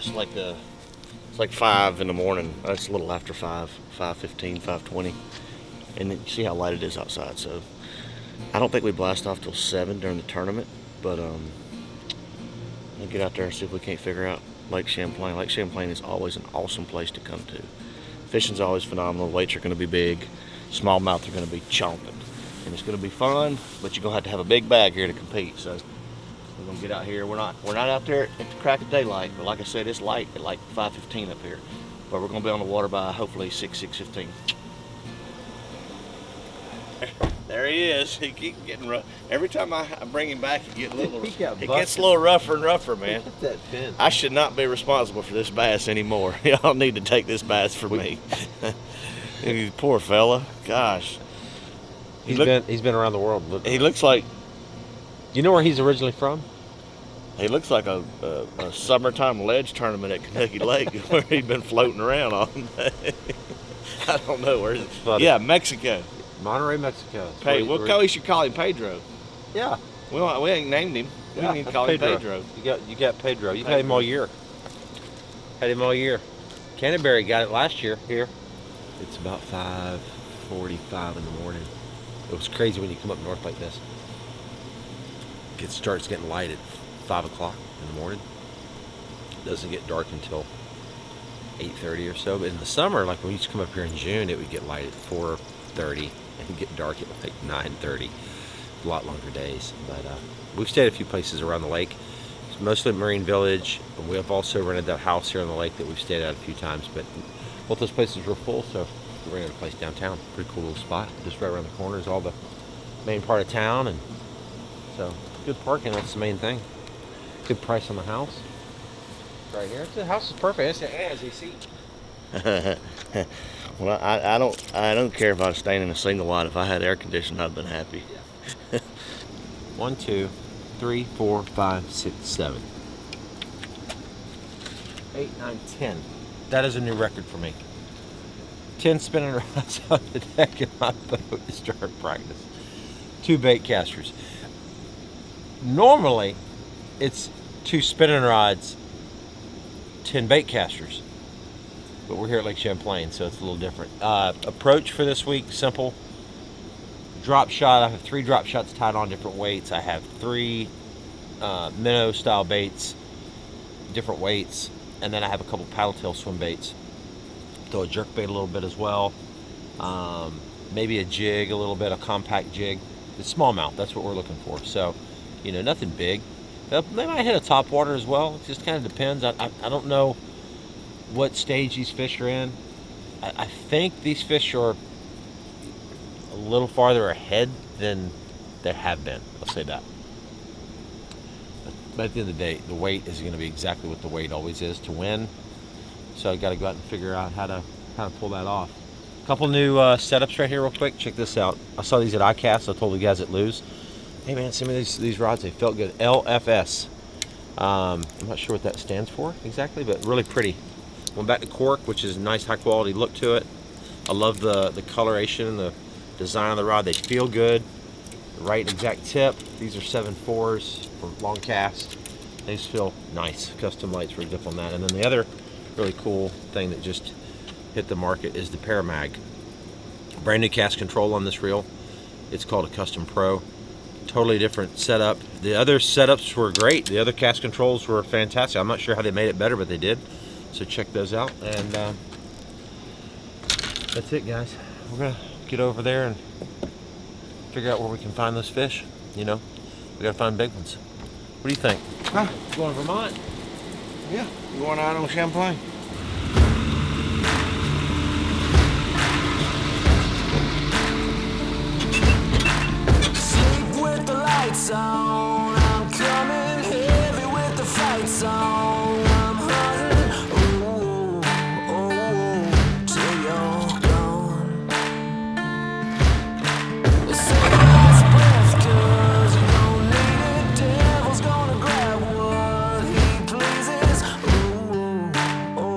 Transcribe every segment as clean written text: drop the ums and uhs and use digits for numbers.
it's like 5 in the morning. It's a little after 5:15, 5:20, and then you see how light it is outside. So I don't think we blast off till 7 during the tournament, but we'll get out there and see if we can't figure out Lake Champlain. Lake Champlain is always an awesome place to come to. Fishing's always phenomenal. Weights are going to be big. Smallmouth are going to be chomping, and it's going to be fun. But you're going to have a big bag here to compete. So we're going to get out here. We're not out there at the crack of daylight, but like I said, it's light at like 5:15 up here. But we're going to be on the water by hopefully 6:15. There he is. He keeps getting rough. Every time I bring him back, he gets a little. It gets a little rougher and rougher, man. That fin. I should not be responsible for this bass anymore. Y'all need to take this bass for me. Poor fella. Gosh. He's been around the world. He looks like. You know where he's originally from? He looks like a summertime ledge tournament at Kentucky Lake where he'd been floating around all day. I don't know where. Yeah, Mexico. Monterrey, Mexico. We should call him Pedro. Yeah. We ain't named him. We need to call him Pedro. You got Pedro. You've had him all year. Had him all year. Canterbury got it last year here. It's about 5:45 in the morning. It was crazy when you come up north like this. It starts getting light at 5 o'clock in the morning. It doesn't get dark until 8:30 or so. But in the summer, like when we used to come up here in June, it would get light at 4:30 and get dark at like 9:30. A lot longer days. But we've stayed a few places around the lake. It's mostly Marine Village. And we have also rented that house here on the lake that we've stayed at a few times. But both those places were full, so we rented a place downtown. Pretty cool little spot. Just right around the corner is all the main part of town, and so good parking. That's the main thing. Good price on the house. Right here. The house is perfect. It has AC. Well, I don't care if I was staying in a single wide. If I had air conditioning, I'd have been happy. Yeah. 1, 2, 3, 4, 5, 6, 7, 8, 9, 10. That is a new record for me. 10 spinning rods on the deck of my boat to start practice. 2 bait casters. Normally, it's 2 spinning rods, 10 bait casters. But we're here at Lake Champlain, so it's a little different. Approach for this week, simple. Drop shot, I have 3 drop shots tied on different weights. I have 3 minnow style baits, different weights, and then I have a couple paddle tail swim baits. Throw a jerk bait a little bit as well. Maybe a jig a little bit, a compact jig. It's smallmouth, that's what we're looking for. So, you know, nothing big. They might hit a top water as well. It just kind of depends. I don't know what stage these fish are in. I think these fish are a little farther ahead than they have been. I'll say that. But at the end of the day, the weight is going to be exactly what the weight always is to win. So I got to go out and figure out how to pull that off. A couple new setups right here real quick. Check this out. I saw these at iCast. I told the guys at Lose, hey man, send me these rods. They felt good. LFS. I'm not sure what that stands for exactly, but really pretty. Went back to cork, which is a nice high quality look to it. I love the coloration and the design of the rod. They feel good. The right exact tip. These are 7.4s for long cast. They just feel nice. Custom lights rigged up on that. And then the other really cool thing that just hit the market is the Paramag. Brand new cast control on this reel. It's called a Custom Pro. Totally different setup. The other setups were great. The other cast controls were fantastic. I'm not sure how they made it better, but they did. So check those out. And that's it, guys. We're gonna get over there and figure out where we can find those fish. You know, we gotta find big ones. What do you think? Huh? Going to Vermont? Yeah, going out on Champlain. Sleep with the lights on. I'm coming heavy with the fights on. I'm hunting, ooh, ooh, till you're gone. Say your last breath, 'cause you don't need it. Devil's gonna grab what he pleases. Ooh, ooh.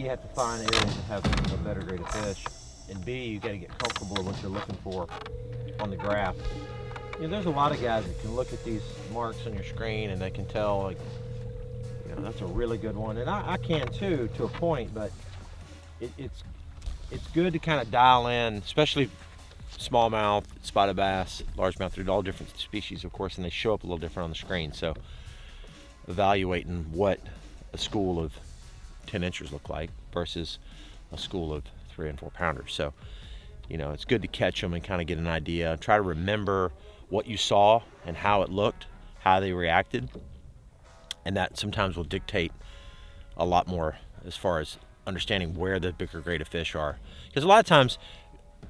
you have to find areas that have a better grade of fish, and B, you got to get comfortable with what you're looking for on the graph. You know, there's a lot of guys that can look at these marks on your screen and they can tell, like, you know, that's a really good one, and I can too, to a point, but it's good to kind of dial in, especially smallmouth, spotted bass, largemouth. They're all different species, of course, and they show up a little different on the screen. So evaluating what a school of 10 inchers look like versus a school of 3 and 4 pounders. So, you know, it's good to catch them and kind of get an idea. Try to remember what you saw and how it looked, how they reacted, and that sometimes will dictate a lot more as far as understanding where the bigger grade of fish are. Because a lot of times,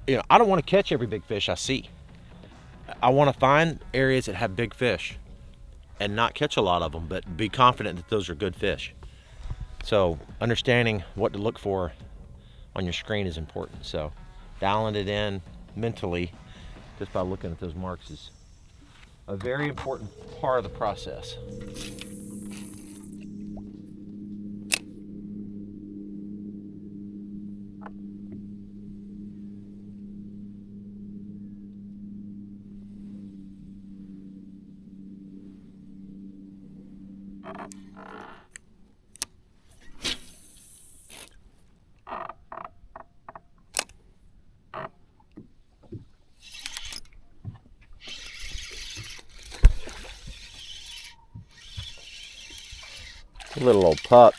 you know, I don't want to catch every big fish I see. I want to find areas that have big fish and not catch a lot of them, but be confident that those are good fish. So understanding what to look for on your screen is important. So dialing it in mentally just by looking at those marks is a very important part of the process. Little old pup.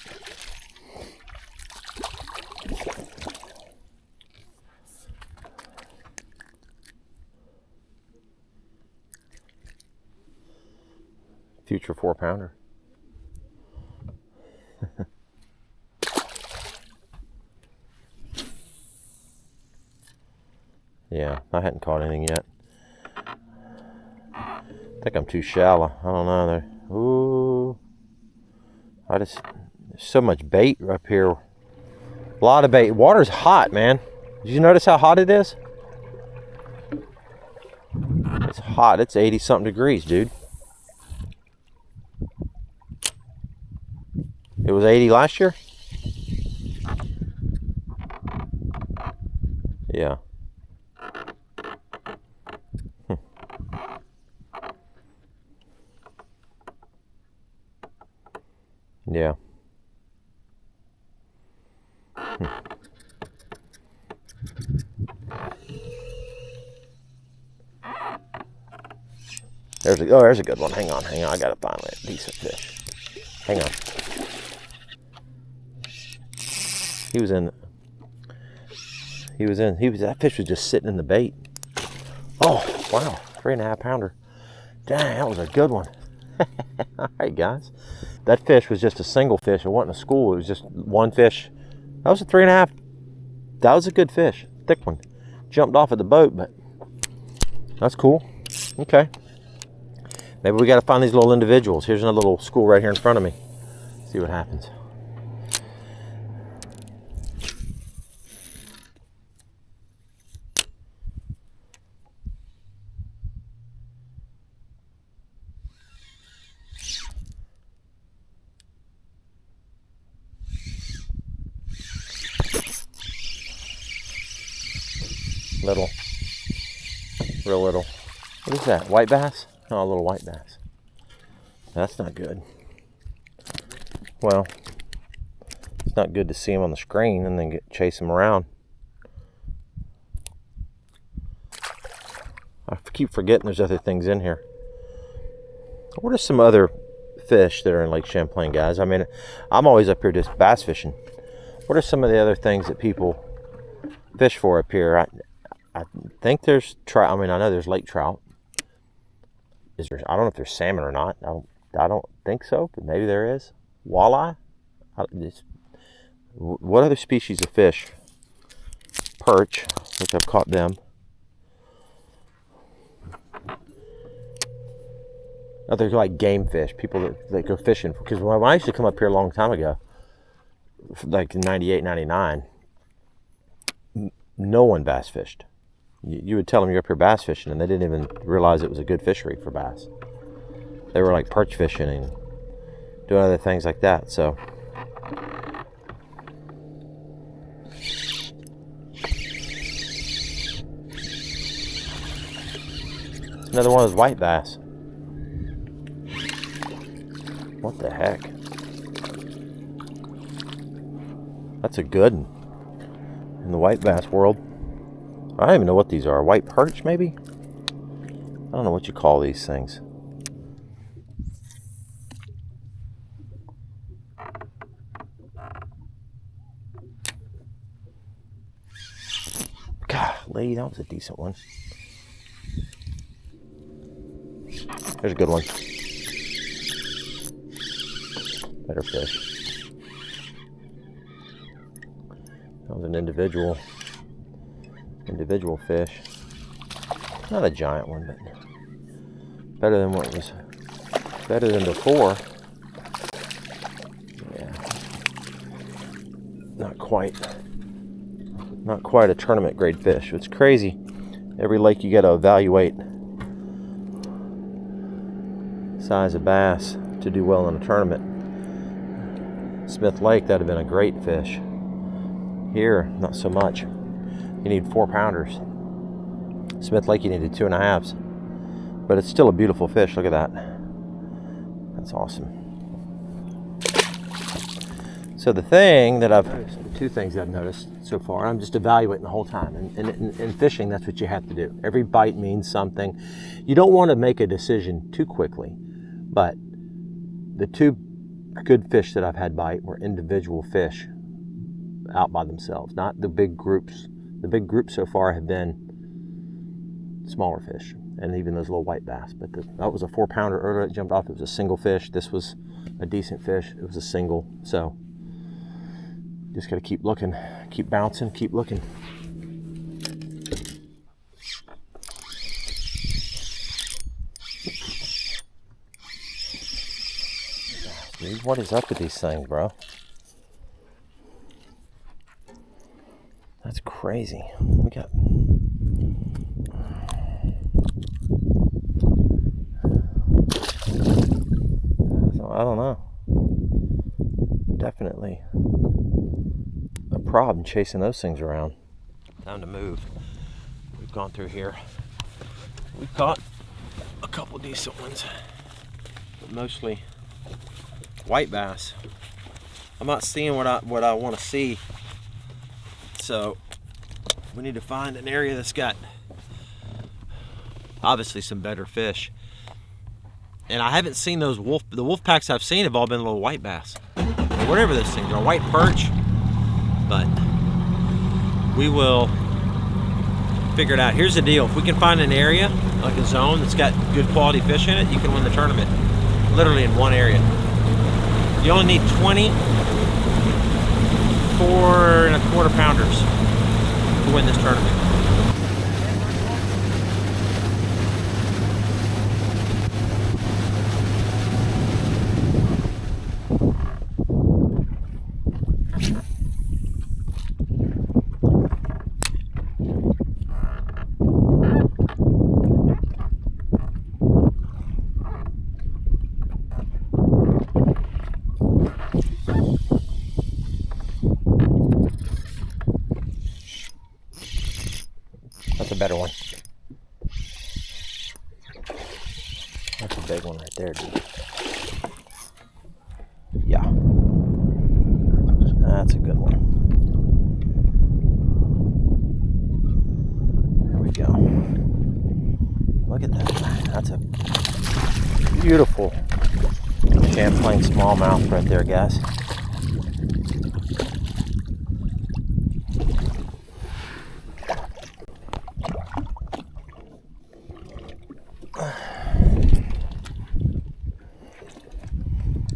Future 4-pounder. Yeah, I hadn't caught anything yet. I think I'm too shallow. I don't know. Ooh. There's so much bait up here. A lot of bait. Water's hot, man. Did you notice how hot it is? It's hot. It's 80 something degrees, dude. It was 80 last year? Yeah. Yeah. There's a good one. Hang on. I gotta find a decent fish. Hang on. That fish was just sitting in the bait. Oh, wow. 3.5 pounder. Dang, that was a good one. All right, guys. That fish was just a single fish. It wasn't a school. It was just one fish. That was a 3.5. That was a good fish. Thick one. Jumped off at the boat, but that's cool. Okay. Maybe we got to find these little individuals. Here's another little school right here in front of me. See what happens. Little. Real little. What is that? White bass? Oh, a little white bass. That's not good. Well, it's not good to see them on the screen and then chase them around. I keep forgetting there's other things in here. What are some other fish that are in Lake Champlain, guys? I mean, I'm always up here just bass fishing. What are some of the other things that people fish for up here? I think there's trout. I mean, I know there's lake trout. I don't know if there's salmon or not. I don't think so, but maybe there is. Walleye? What other species of fish? Perch, which I've caught them. Other like game fish, people that go fishing. Because when I used to come up here a long time ago, like in 98, 99, no one bass fished. You would tell them you're up here bass fishing, and they didn't even realize it was a good fishery for bass. They were like perch fishing and doing other things like that. So Another one of those white bass. What the heck? That's a good one. In the white bass world. I don't even know what these are. White perch, maybe? I don't know what you call these things. Golly, that was a decent one. There's a good one. Better fish. That was an individual fish. Not a giant one, but better than what was better than before. Yeah. Not quite a tournament grade fish. It's crazy. Every lake you got to evaluate size of bass to do well in a tournament. Smith Lake, that'd have been a great fish. Here, not so much. You need 4-pounders. Smith Lake, you needed 2.5s. But it's still a beautiful fish. Look at that. That's awesome. So the thing that I've noticed, the two things I've noticed so far, I'm just evaluating the whole time. And in fishing, that's what you have to do. Every bite means something. You don't want to make a decision too quickly. But the two good fish that I've had bite were individual fish out by themselves, not the big groups. The big groups so far have been smaller fish, and even those little white bass. But that was a 4-pounder earlier that jumped off. It was a single fish. This was a decent fish. It was a single. So just got to keep looking, keep bouncing, keep looking. Dude, what is up with these things, bro? That's crazy. We got... So, I don't know. Definitely a problem chasing those things around. Time to move. We've gone through here. We've caught a couple decent ones, but mostly white bass. I'm not seeing what I want to see. So we need to find an area that's got obviously some better fish. And I haven't seen those the wolf packs I've seen have all been little white bass. Or whatever those things are, white perch. But we will figure it out. Here's the deal. If we can find an area, like a zone that's got good quality fish in it, you can win the tournament. Literally in one area. You only need 20 4.25 pounders to win this tournament. That's a better one. That's a big one right there, dude. Yeah. That's a good one. There we go. Look at that. That's a beautiful Champlain smallmouth right there, guys.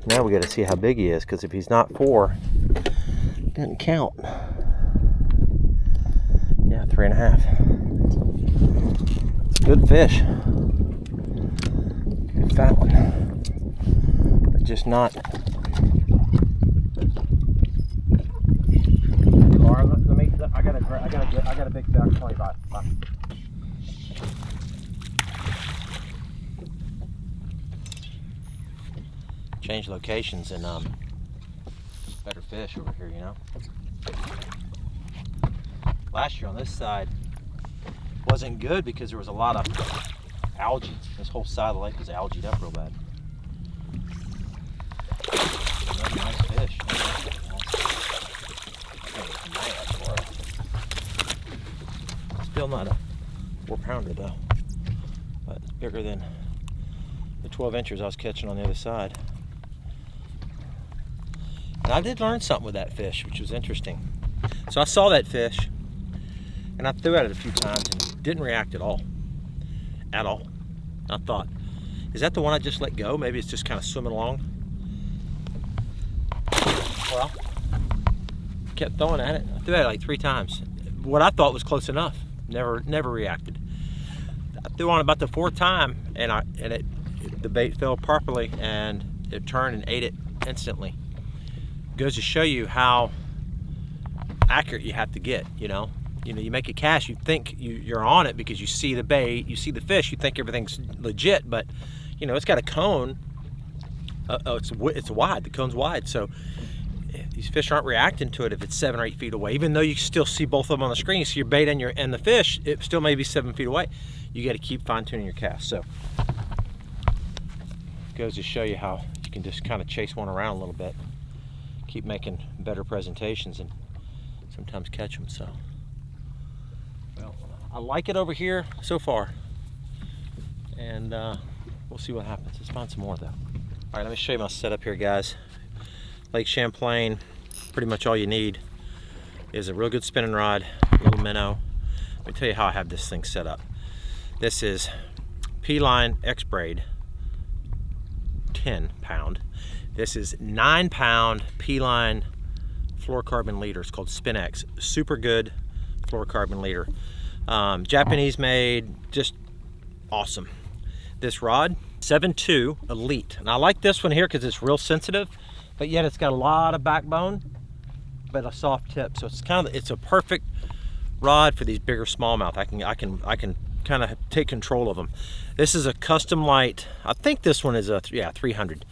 Now we got to see how big he is, because if he's not 4, it doesn't count. Yeah, 3.5. It's a good fish. Good fat one. But just not. I got a big duck, 25. Bye. Change locations and better fish over here, you know. Last year on this side wasn't good because there was a lot of algae. This whole side of the lake is algaed up real bad. Another nice fish. Still not a 4-pounder though, but it's bigger than the 12 inchers I was catching on the other side. And I did learn something with that fish, which was interesting. So I saw that fish and I threw at it a few times and didn't react at all. At all. I thought, is that the one I just let go? Maybe it's just kind of swimming along. Well, kept throwing at it. I threw at it like 3 times. What I thought was close enough. Never reacted. I threw on about the 4th time, and the bait fell properly, and it turned and ate it instantly. Goes to show you how accurate you have to get. You know, you make a cast, you think you're on it because you see the bait, you see the fish, you think everything's legit, but you know it's got a cone. It's wide. The cone's wide, so these fish aren't reacting to it if it's 7 or 8 feet away. Even though you still see both of them on the screen, you see your bait and the fish, it still may be 7 feet away. You got to keep fine-tuning your cast. So it goes to show you how you can just kind of chase one around a little bit, keep making better presentations, and sometimes catch them. So, well, I like it over here so far, and we'll see what happens. Let's find some more though. All right, let me show you my setup here, guys. Lake Champlain, pretty much all you need is a real good spinning rod, a little minnow. Let me tell you how I have this thing set up. This is P-Line X-Braid, 10 pound. This is 9 pound P-Line fluorocarbon leader. It's called Spin X. Super good fluorocarbon leader. Japanese made, just awesome. This rod, 7.2 Elite. And I like this one here because it's real sensitive, but yet it's got a lot of backbone, but a soft tip. So it's a perfect rod for these bigger smallmouth. I can kind of take control of them. This is a custom light. I think this one is a 300.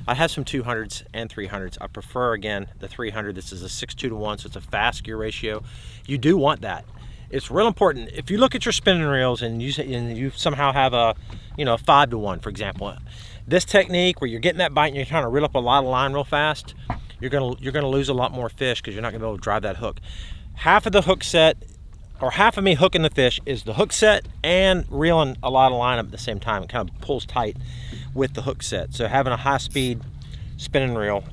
I have some 200s and 300s. I prefer, again, the 300. This is a 6:2:1, so it's a fast gear ratio. You do want that. It's real important. If you look at your spinning reels and you somehow have a 5:1, for example, this technique where you're getting that bite and you're trying to reel up a lot of line real fast, you're gonna lose a lot more fish because you're not gonna be able to drive that hook. Half of the hook set, or half of me hooking the fish, is the hook set and reeling a lot of line up at the same time. It kind of pulls tight with the hook set. So having a high-speed spinning reel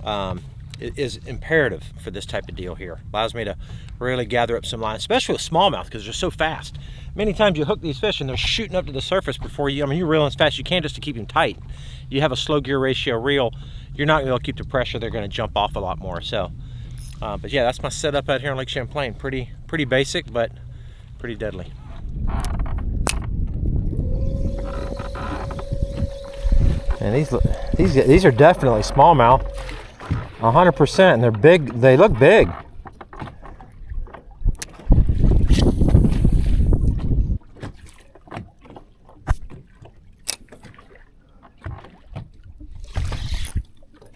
is imperative for this type of deal here. Allows me to really gather up some line, especially with smallmouth because they're so fast. Many times you hook these fish and they're shooting up to the surface before you're reeling as fast as you can just to keep them tight. You have a slow gear ratio reel, you're not going to be able to keep the pressure. They're going to jump off a lot more. So, but yeah, that's my setup out here on Lake Champlain. Pretty basic, but pretty deadly. And these are definitely smallmouth, 100%, and they're big. They look big.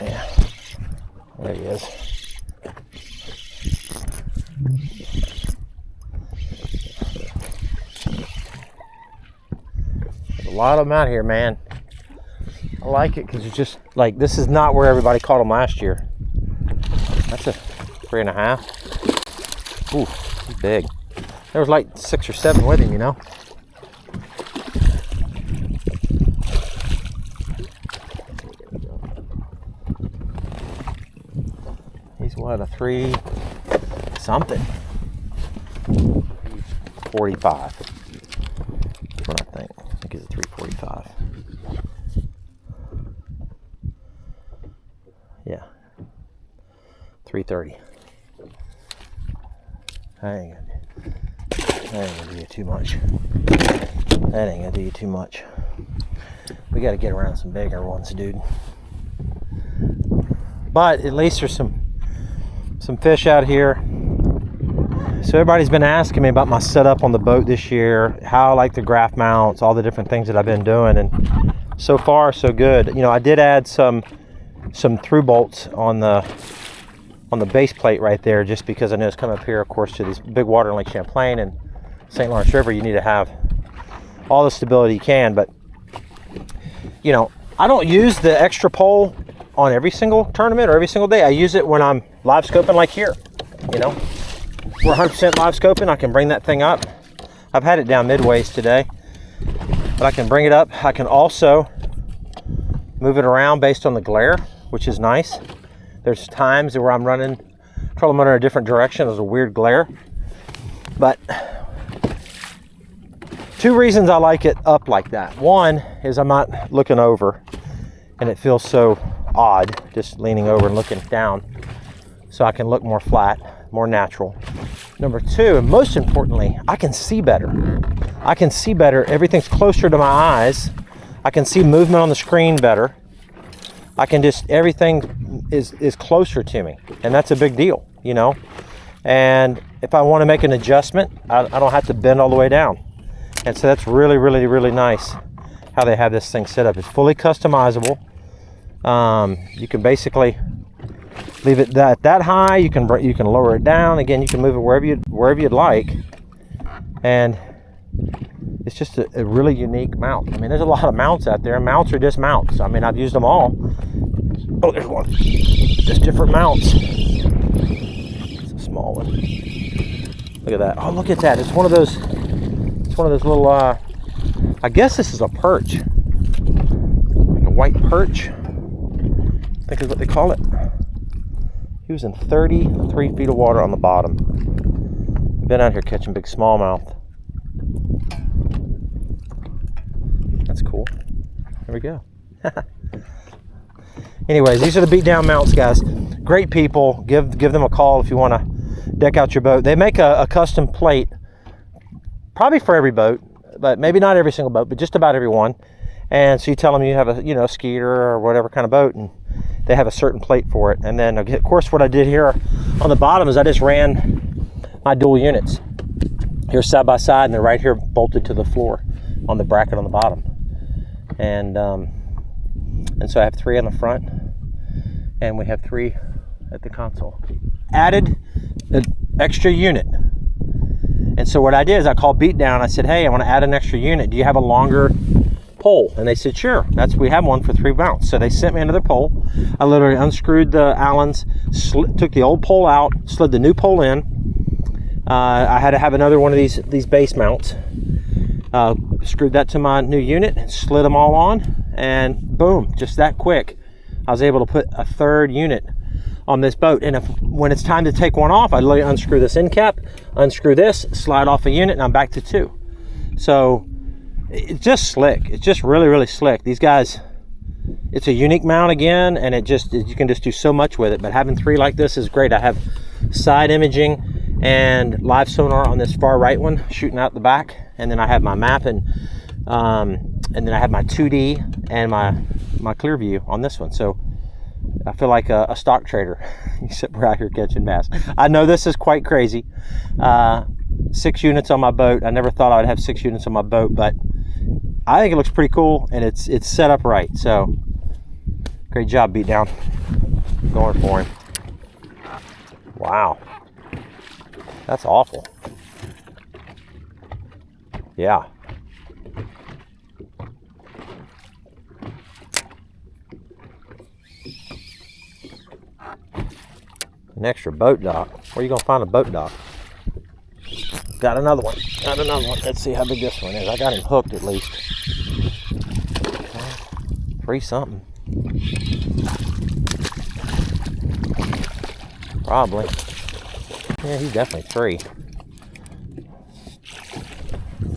Yeah, there he is. There's a lot of them out here, man. I like it because it's just like, this is not where everybody caught them last year. That's a 3.5. Ooh, he's big. There was like 6 or 7 with him, you know. He's what, a 3 something. 45. That's what I think. I think he's a 345. Yeah, 330. That ain't gonna do you too much. That ain't gonna do you too much. We gotta get around some bigger ones, dude. But at least there's some fish out here. So everybody's been asking me about my setup on the boat this year, how I like the graph mounts, all the different things that I've been doing, and so far so good. You know, I did add some through bolts on the base plate right there, just because I know it's coming up here, of course, to this big water in Lake Champlain and St. Lawrence River. You need to have all the stability you can, but you know, I don't use the extra pole on every single tournament or every single day. I use it when I'm live scoping like here, you know. We're 100% live scoping. I can bring that thing up. I've had it down midways today, but I can bring it up. I can also move it around based on the glare, which is nice. There's times where I'm running trolling motor in a different direction. There's a weird glare, but two reasons I like it up like that. One is I'm not looking over and it feels so odd just leaning over and looking down, so I can look more flat, more natural. Number two, and most importantly, I can see better. I can see better. Everything's closer to my eyes. I can see movement on the screen better. I can just, everything is closer to me, and that's a big deal, you know. And if I want to make an adjustment, I don't have to bend all the way down. And so that's really, really, really nice how they have this thing set up. It's fully customizable. You can basically leave it that high. You can lower it down. Again, you can move it wherever you'd like. And it's just a really unique mount. I mean, there's a lot of mounts out there. Mounts are just mounts. I mean, I've used them all. Oh, there's one. Just different mounts. It's a small one. Look at that. Oh, look at that. It's one of those little, I guess this is a perch. Like a white perch, I think is what they call it. He was in 33 feet of water on the bottom. Been out here catching big smallmouth. That's cool. There we go. Anyways, these are the beat down mounts, guys. Great people. Give them a call if you want to deck out your boat. They make a custom plate, probably for every boat, but maybe not every single boat, but just about every one. And so you tell them you have a skeeter or whatever kind of boat, and they have a certain plate for it. And then, of course, what I did here on the bottom is I just ran my dual units here side by side, and they're right here bolted to the floor on the bracket on the bottom. And so I have 3 on the front, and we have 3 at the console. Added an extra unit. And so what I did is I called Beatdown. I said, hey, I want to add an extra unit. Do you have a longer pole? And they said, sure. We have one for 3 mounts. So they sent me another pole. I literally unscrewed the Allens, took the old pole out, slid the new pole in. I had to have another one of these base mounts. Screwed that to my new unit, slid them all on, and boom, just that quick, I was able to put a 3rd unit on this boat. And when it's time to take one off, I literally unscrew this end cap, unscrew this, slide off a unit, and I'm back to 2. So it's just slick. It's just really, really slick. These guys, it's a unique mount again, and you can just do so much with it. But having 3 like this is great. I have side imaging and live sonar on this far right one shooting out the back, and then I have my mapping, and then I have my 2D and my clear view on this one. So I feel like a stock trader, except we're out here catching bass. I know this is quite crazy. 6 units on my boat. I never thought I would have 6 units on my boat, but I think it looks pretty cool, and it's set up right. So great job, Beatdown. Going for him. Wow. That's awful. Yeah. An extra boat dock. Where are you gonna find a boat dock? Got another one. Got another one. Let's see how big this one is. I got him hooked at least. 3 something. Probably. Yeah, he's definitely 3.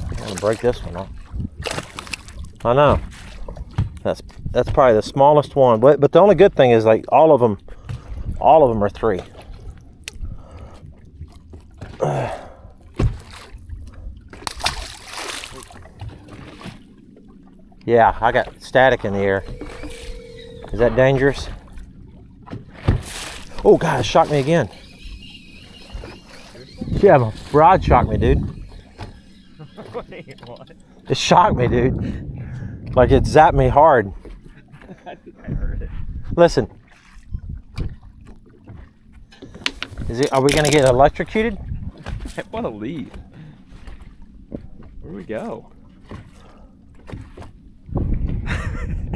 I'm gonna break this one off. I know. That's probably the smallest one. But the only good thing is, like, all of them are 3. Yeah, I got static in the air. Is that dangerous? Oh God, it shocked me again. Yeah, my rod shocked me, dude. What? It shocked me, dude. Like, it zapped me hard. I think I heard it. Listen. Are we gonna get electrocuted? I want to leave. Where do we go?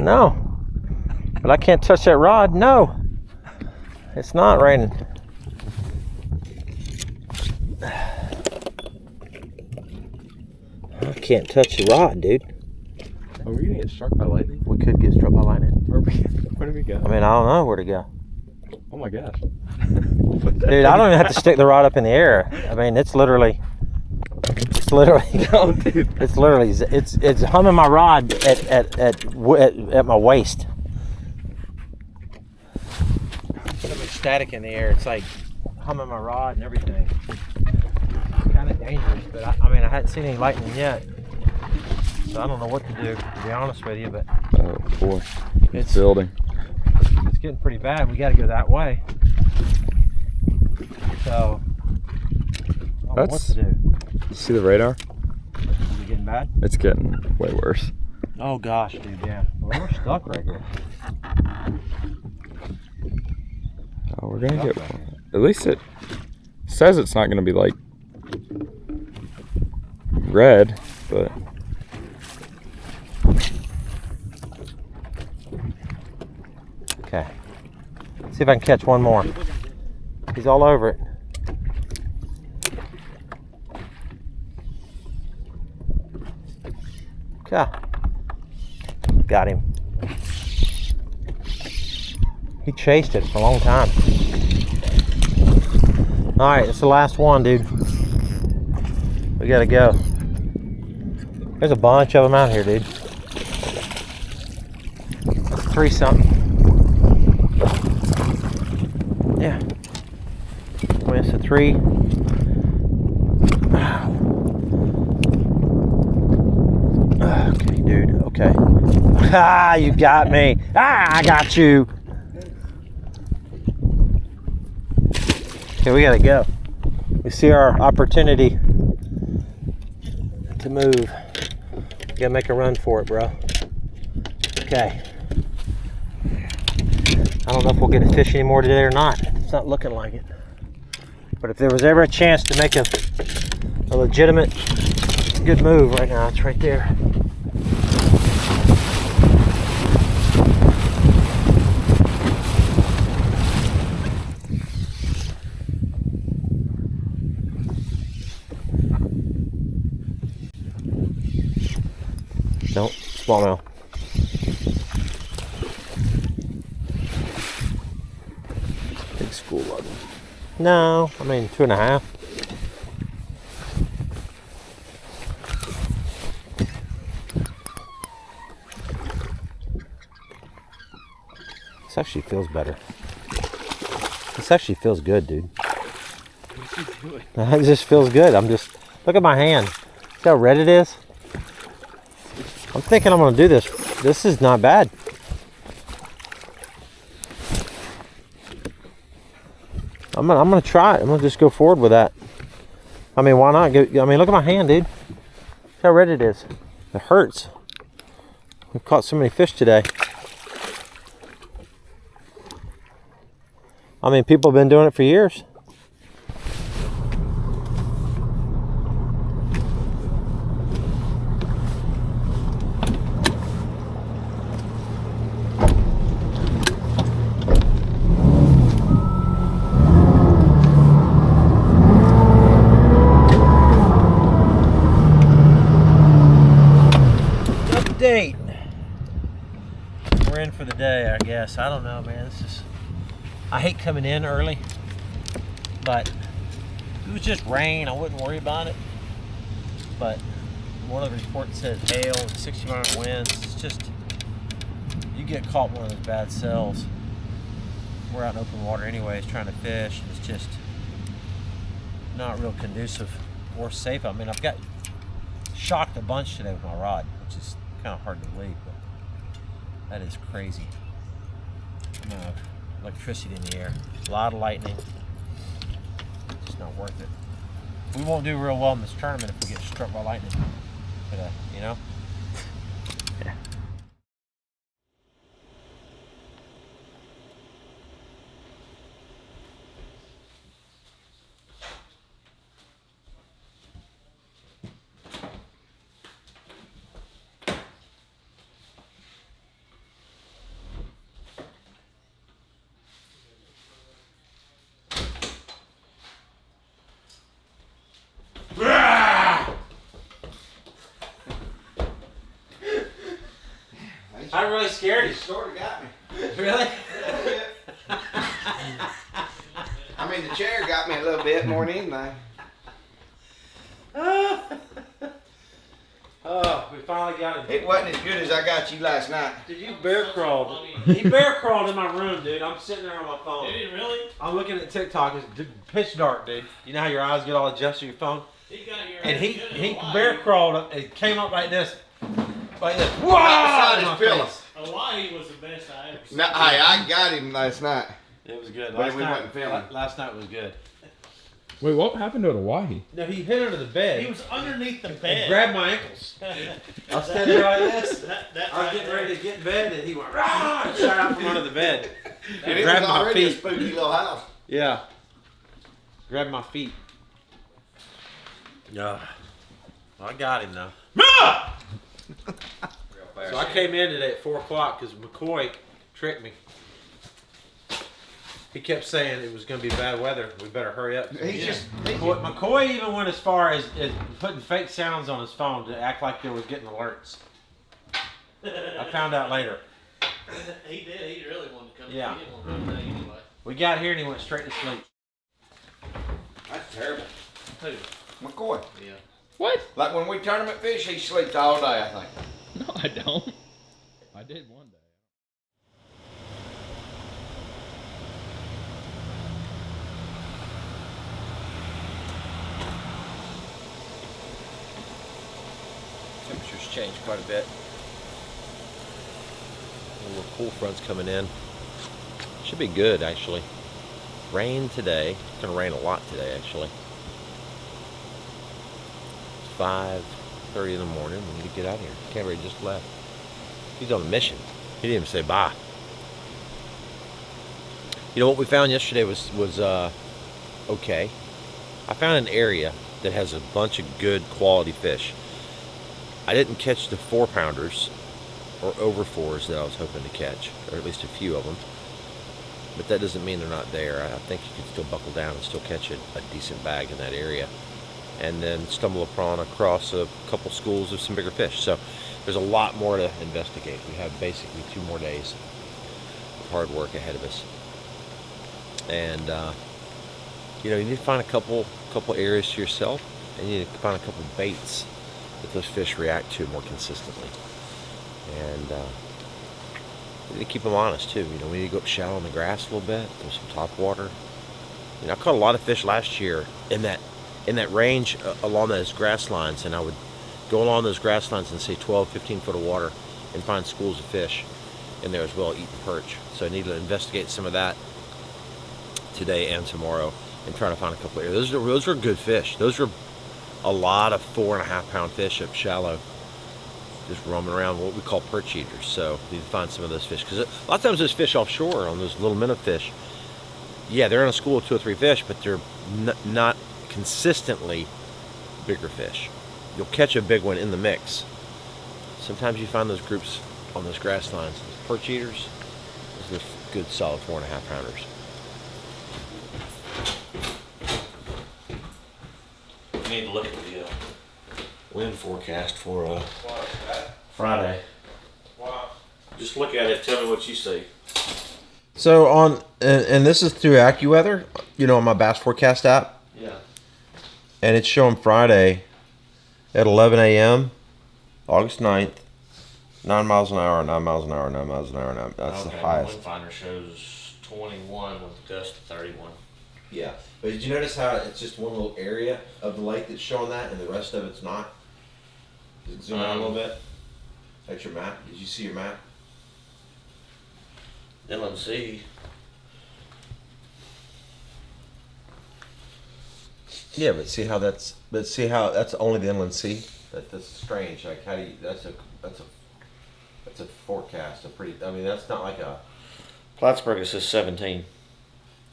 No. But I can't touch that rod. No. It's not raining. I can't touch the rod, dude. Are we gonna get struck by lightning? We could get struck by lightning. Where do we go? I mean, I don't know where to go. Oh my gosh. Dude, I don't even have to stick the rod up in the air. I mean, it's literally No, dude. it's humming my rod at my waist. So much static in the air. It's like humming my rod and everything. Kind of dangerous, but I mean, I hadn't seen any lightning yet, so I don't know what to do, to be honest with you. But Oh boy, it's building. It's getting pretty bad. We got to go that way. So I don't know what to do. You see the radar? Is it getting bad? It's getting way worse. Oh gosh, dude, yeah. Well, we're stuck right here. Oh, we're gonna get. At least it says it's not gonna be like red, but. Okay. See if I can catch one more. He's all over it. Okay. Got him. He chased it for a long time. Alright, it's the last one, dude. We gotta go. There's a bunch of them out here, dude. That's 3 something. Yeah. Well, it's a 3. Okay, dude. Okay. Ah, you got me. Ah, I got you. Okay, we gotta go. We see our opportunity to move. We gotta make a run for it, bro. Okay. I don't know if we'll get a fish anymore today or not. It's not looking like it. But if there was ever a chance to make a legitimate good move right now, it's right there. Nope, smallmouth. Big school level. No, I mean 2.5. This actually feels better. This actually feels good, dude. It just feels good. Look at my hand. See how red it is? I'm thinking I'm gonna do this. This is not bad. I'm gonna try it. I'm gonna just go forward with that. I mean, why not? I mean, look at my hand, dude. See how red it is. It hurts. We've caught so many fish today. I mean, people have been doing it for years. Update. We're in for the day, I guess. I don't know, man. I hate coming in early, but if it was just rain, I wouldn't worry about it. But one of the reports says hail and 60-mile winds. It's just, you get caught in one of those bad cells. We're out in open water anyways, trying to fish. It's just not real conducive or safe. I mean, I've got shocked a bunch today with my rod, which is kind of hard to believe, but that is crazy. Electricity in the air, a lot of lightning. It's not worth it. We won't do real well in this tournament if we get struck by lightning. But, you know? Yeah. I'm really scared. He sort of got me. Really? I mean, the chair got me a little bit more than anything. Oh, we finally got it. It wasn't as good as I got you last night. Dude, you bear crawled. He bear crawled in my room, dude. I'm sitting there on my phone. Did he really? I'm looking at TikTok. It's pitch dark, dude. You know how your eyes get all adjusted to your phone? He got your And he Hawaii. bear crawled up and came up like this. Like this. Right Wow! beside his pillow. Hawaii was the best I ever seen. No, hey, I got him last night. It was good. But we wasn't filming. Last night was good. Wait, what happened to Hawaii? No, he hit under the bed. He was underneath the and bed. grabbed my ankles. I was standing there like this. That I was right getting there. ready to get in bed, and he went rah! And shot out from under the bed. And it grabbed was my already a feet. spooky little house. Yeah. Grabbed my feet. Yeah. Well, I got him though. So I came in today at 4 o'clock because McCoy tricked me. He kept saying it was going to be bad weather. We better hurry up. McCoy even went as far as putting fake sounds on his phone to act like they was getting alerts. I found out later. He did. He really wanted to come. Yeah. He didn't want to come today anyway. We got here and he went straight to sleep. That's terrible. Who? McCoy. Yeah. What? Like when we tournament fish, he sleeps all day, I think. No, I don't. I did one day. Temperatures changed quite a bit. A little cool front's coming in. Should be good actually. Rain today. It's gonna rain a lot today actually. It's 5:30 in the morning. We need to get out of here. Camaraderie just left. He's on a mission. He didn't even say bye. You know what we found yesterday was okay. I found an area that has a bunch of good quality fish. I didn't catch the 4-pounders or over 4s that I was hoping to catch, or at least a few of them. But that doesn't mean they're not there. I think you can still buckle down and still catch a decent bag in that area. And then stumble across a couple schools of some bigger fish. So there's a lot more to investigate. We have basically 2 more days of hard work ahead of us. And you know, you need to find a couple areas to yourself, and you need to find a couple baits that those fish react to more consistently. And we need to keep them honest too. You know, we need to go up shallow in the grass a little bit, throw some top water. You know, I caught a lot of fish last year in that range along those grass lines, and I would go along those grass lines and say 12, 15 foot of water and find schools of fish in there as well, eating perch. So I need to investigate some of that today and tomorrow and try to find a couple of areas. Those are good fish. Those are a lot of 4.5 pound fish up shallow, just roaming around, what we call perch eaters. So we need to find some of those fish, because a lot of times those fish offshore on those little minnow fish, yeah, they're in a school of 2 or 3 fish, but they're not consistently bigger fish. You'll catch a big one in the mix. Sometimes you find those groups on those grass lines. Those perch eaters, those are good solid 4.5 pounders. We need to look at the wind forecast for Friday. Wow. Just look at it. Tell me what you see. So on, and this is through AccuWeather, you know, on my Bass Forecast app. Yeah. And it's showing Friday at 11 a.m., August 9th, 9 miles an hour, 9 miles an hour, 9 miles an hour. 9. That's the highest. Wind finder shows 21 with gust of 31. Yeah. But did you notice how it's just one little area of the lake that's showing that, and the rest of it's not? Does it zoom out a little bit? That's your map. Did you see your map? Inland Sea. Yeah, but see how that's only the inland sea. That's strange. Like, how do you? That's a forecast. I mean, that's not like a. Plattsburgh, it says 17.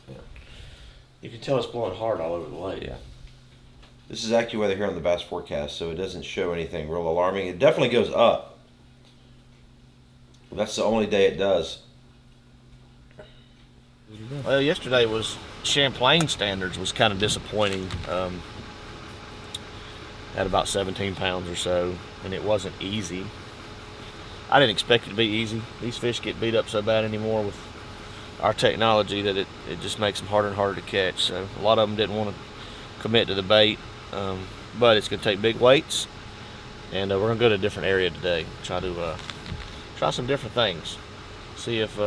Yeah. You can tell it's blowing hard all over the lake. Yeah. This is AccuWeather here on the Bass Forecast, so it doesn't show anything real alarming. It definitely goes up. That's the only day it does. Well, yesterday was Champlain standards was kind of disappointing. At about 17 pounds or so, and it wasn't easy. I didn't expect it to be easy. These fish get beat up so bad anymore with our technology that it just makes them harder and harder to catch. So a lot of them didn't want to commit to the bait, but it's going to take big weights, and we're going to go to a different area today. Try some different things. See if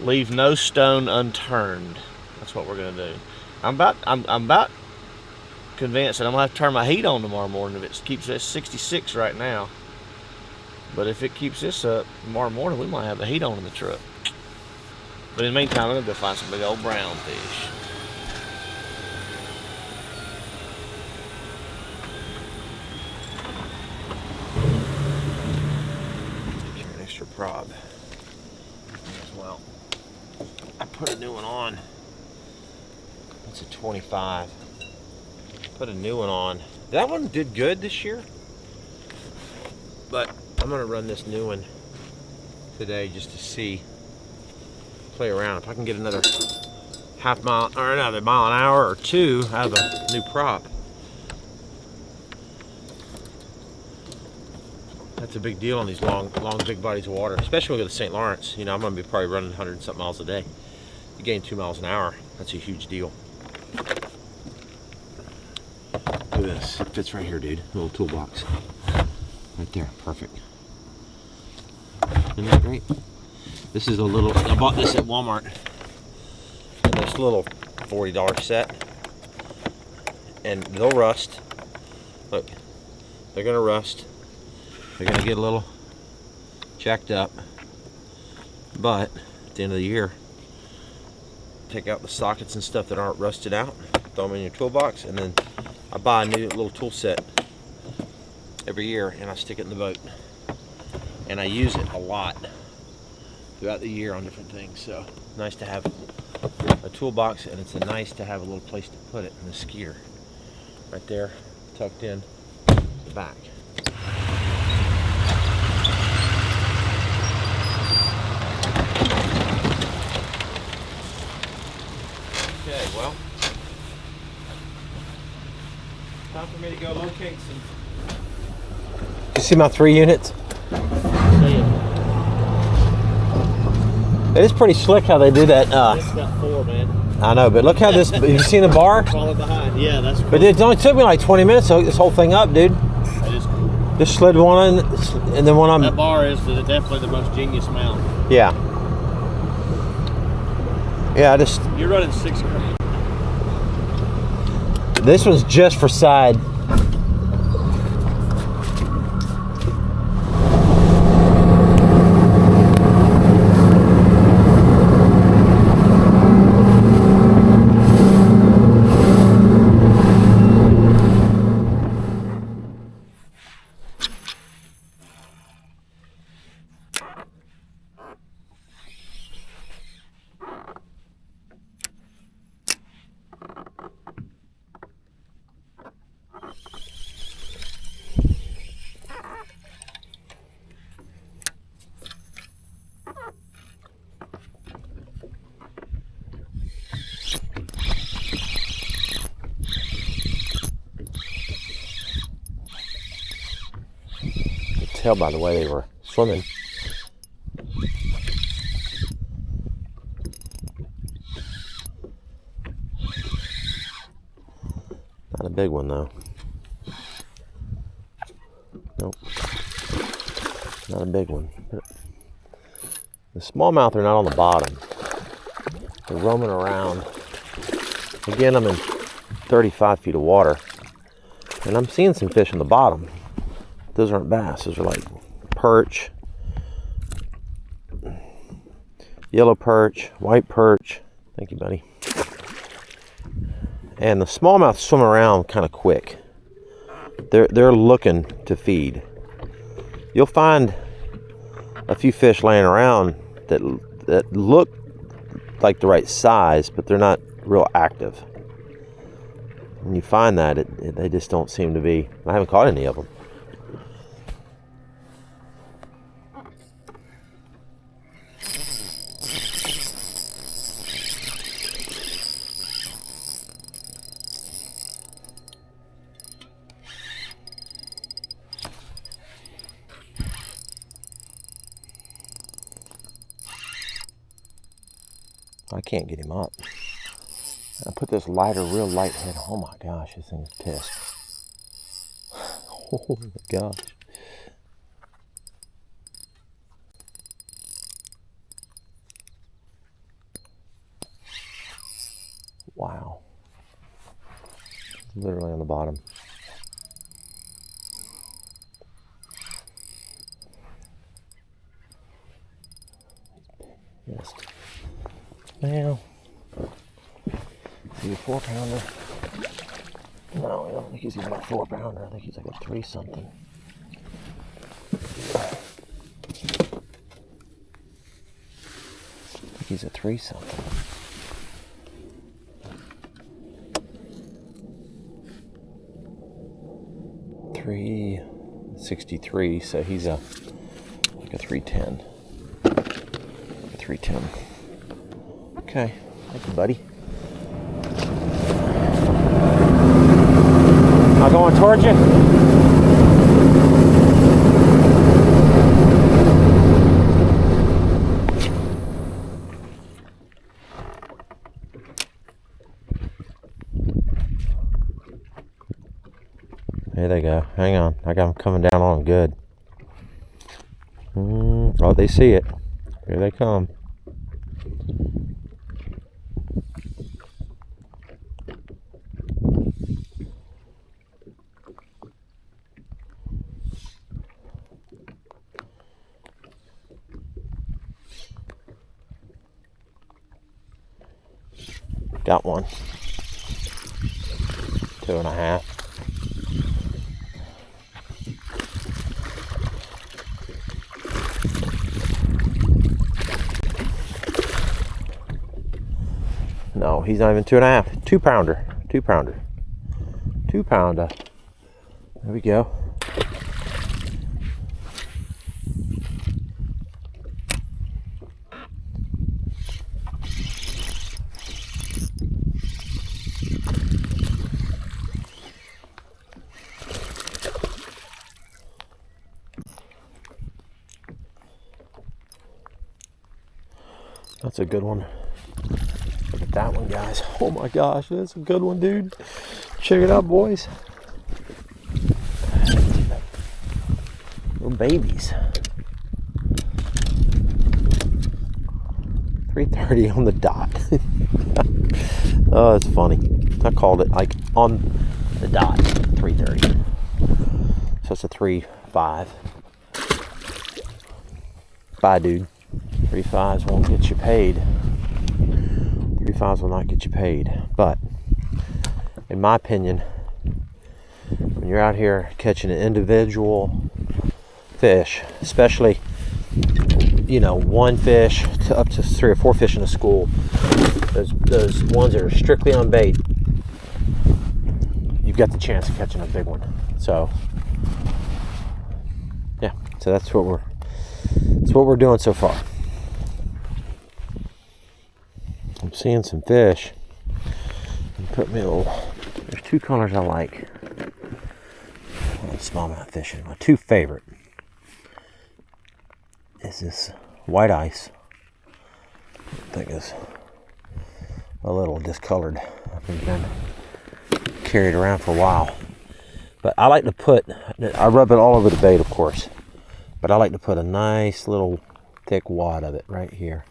leave no stone unturned. That's what we're going to do. I'm about convinced that I'm going to have to turn my heat on tomorrow morning if it keeps at 66 right now. But if it keeps this up tomorrow morning, we might have the heat on in the truck. But in the meantime, I'm going to go find some big old brown fish. Get an extra prop as well. I put a new one on. It's a 25. Put a new one on. That one did good this year, but I'm gonna run this new one today just to see, play around. If I can get another half mile or another mile an hour or two out of a new prop, that's a big deal on these long big bodies of water, especially when we go to St. Lawrence. You know, I'm gonna be probably running 100 and something miles a day. You gain 2 miles an hour, that's a huge deal. Look at this, it fits right here, dude. A little toolbox. Right there, perfect. Isn't that great? This is a little, I bought this at Walmart. And this little $40 set. And they'll rust. Look, they're gonna rust. They're gonna get a little jacked up. But at the end of the year, take out the sockets and stuff that aren't rusted out, throw them in your toolbox, and then I buy a new little tool set every year and I stick it in the boat. And I use it a lot throughout the year on different things. So nice to have a toolbox, and it's nice to have a little place to put it in the skeeter. Right there, tucked in the back. Okay, well, time for me to go locate some. You see my 3 units? It is pretty slick how they do that. It's got 4, man. I know, but look how this, have you seen the bar? Falling behind. Yeah, that's cool. But it only took me like 20 minutes to hook this whole thing up, dude. That is cool. Just slid one in, and then one That bar is definitely the most genius mount. Yeah. Yeah, I just, You're running 6 grand. this one's just for side. Tell by the way they were swimming. Not a big one though. Nope. Not a big one. The smallmouth are not on the bottom. They're roaming around. Again, I'm in 35 feet of water, and I'm seeing some fish on the bottom. Those aren't bass, those are like perch, yellow perch, white perch. Thank you, buddy. And the smallmouth swim around kind of quick. They're looking to feed. You'll find a few fish laying around that look like the right size, but they're not real active. When you find that, they just don't seem to be. I haven't caught any of them. I can't get him up. I put this lighter, real light head. Oh my gosh, this thing's pissed. Oh my gosh. Wow. Literally on the bottom. Yes. Well, is he a 4-pounder? No, I don't think he's even a 4-pounder. I think he's like a 3-something. I think he's a 3-something. $363, so he's a like a 310. 310. Okay, thank you, buddy. Am I going towards you? There they go. Hang on. I got them coming down on them good. Oh, they see it. Here they come. Got one. 2.5. No, he's not even 2.5. 2-pounder. 2-pounder. 2-pounder. There we go. That's a good one. Look at that one, guys. Oh my gosh, that's a good one, dude. Check it out, boys. Little babies. 330 on the dot. Oh, that's funny. I called it like on the dot, 330. So it's a 3.5. Bye, dude. 3.5s won't get you paid. 3.5s will not get you paid. But in my opinion, when you're out here catching an individual fish, especially, you know, one fish to up to 3 or 4 fish in a school, those ones that are strictly on bait, you've got the chance of catching a big one. So yeah, so that's what we're doing so far. I'm seeing some fish. Put me a little. There's 2 colors I like. Smallmouth fishing. My 2 favorite is this white ice. I think it's a little discolored. I've been carried around for a while. But I like to put. I rub it all over the bait, of course. But I like to put a nice little thick wad of it right here.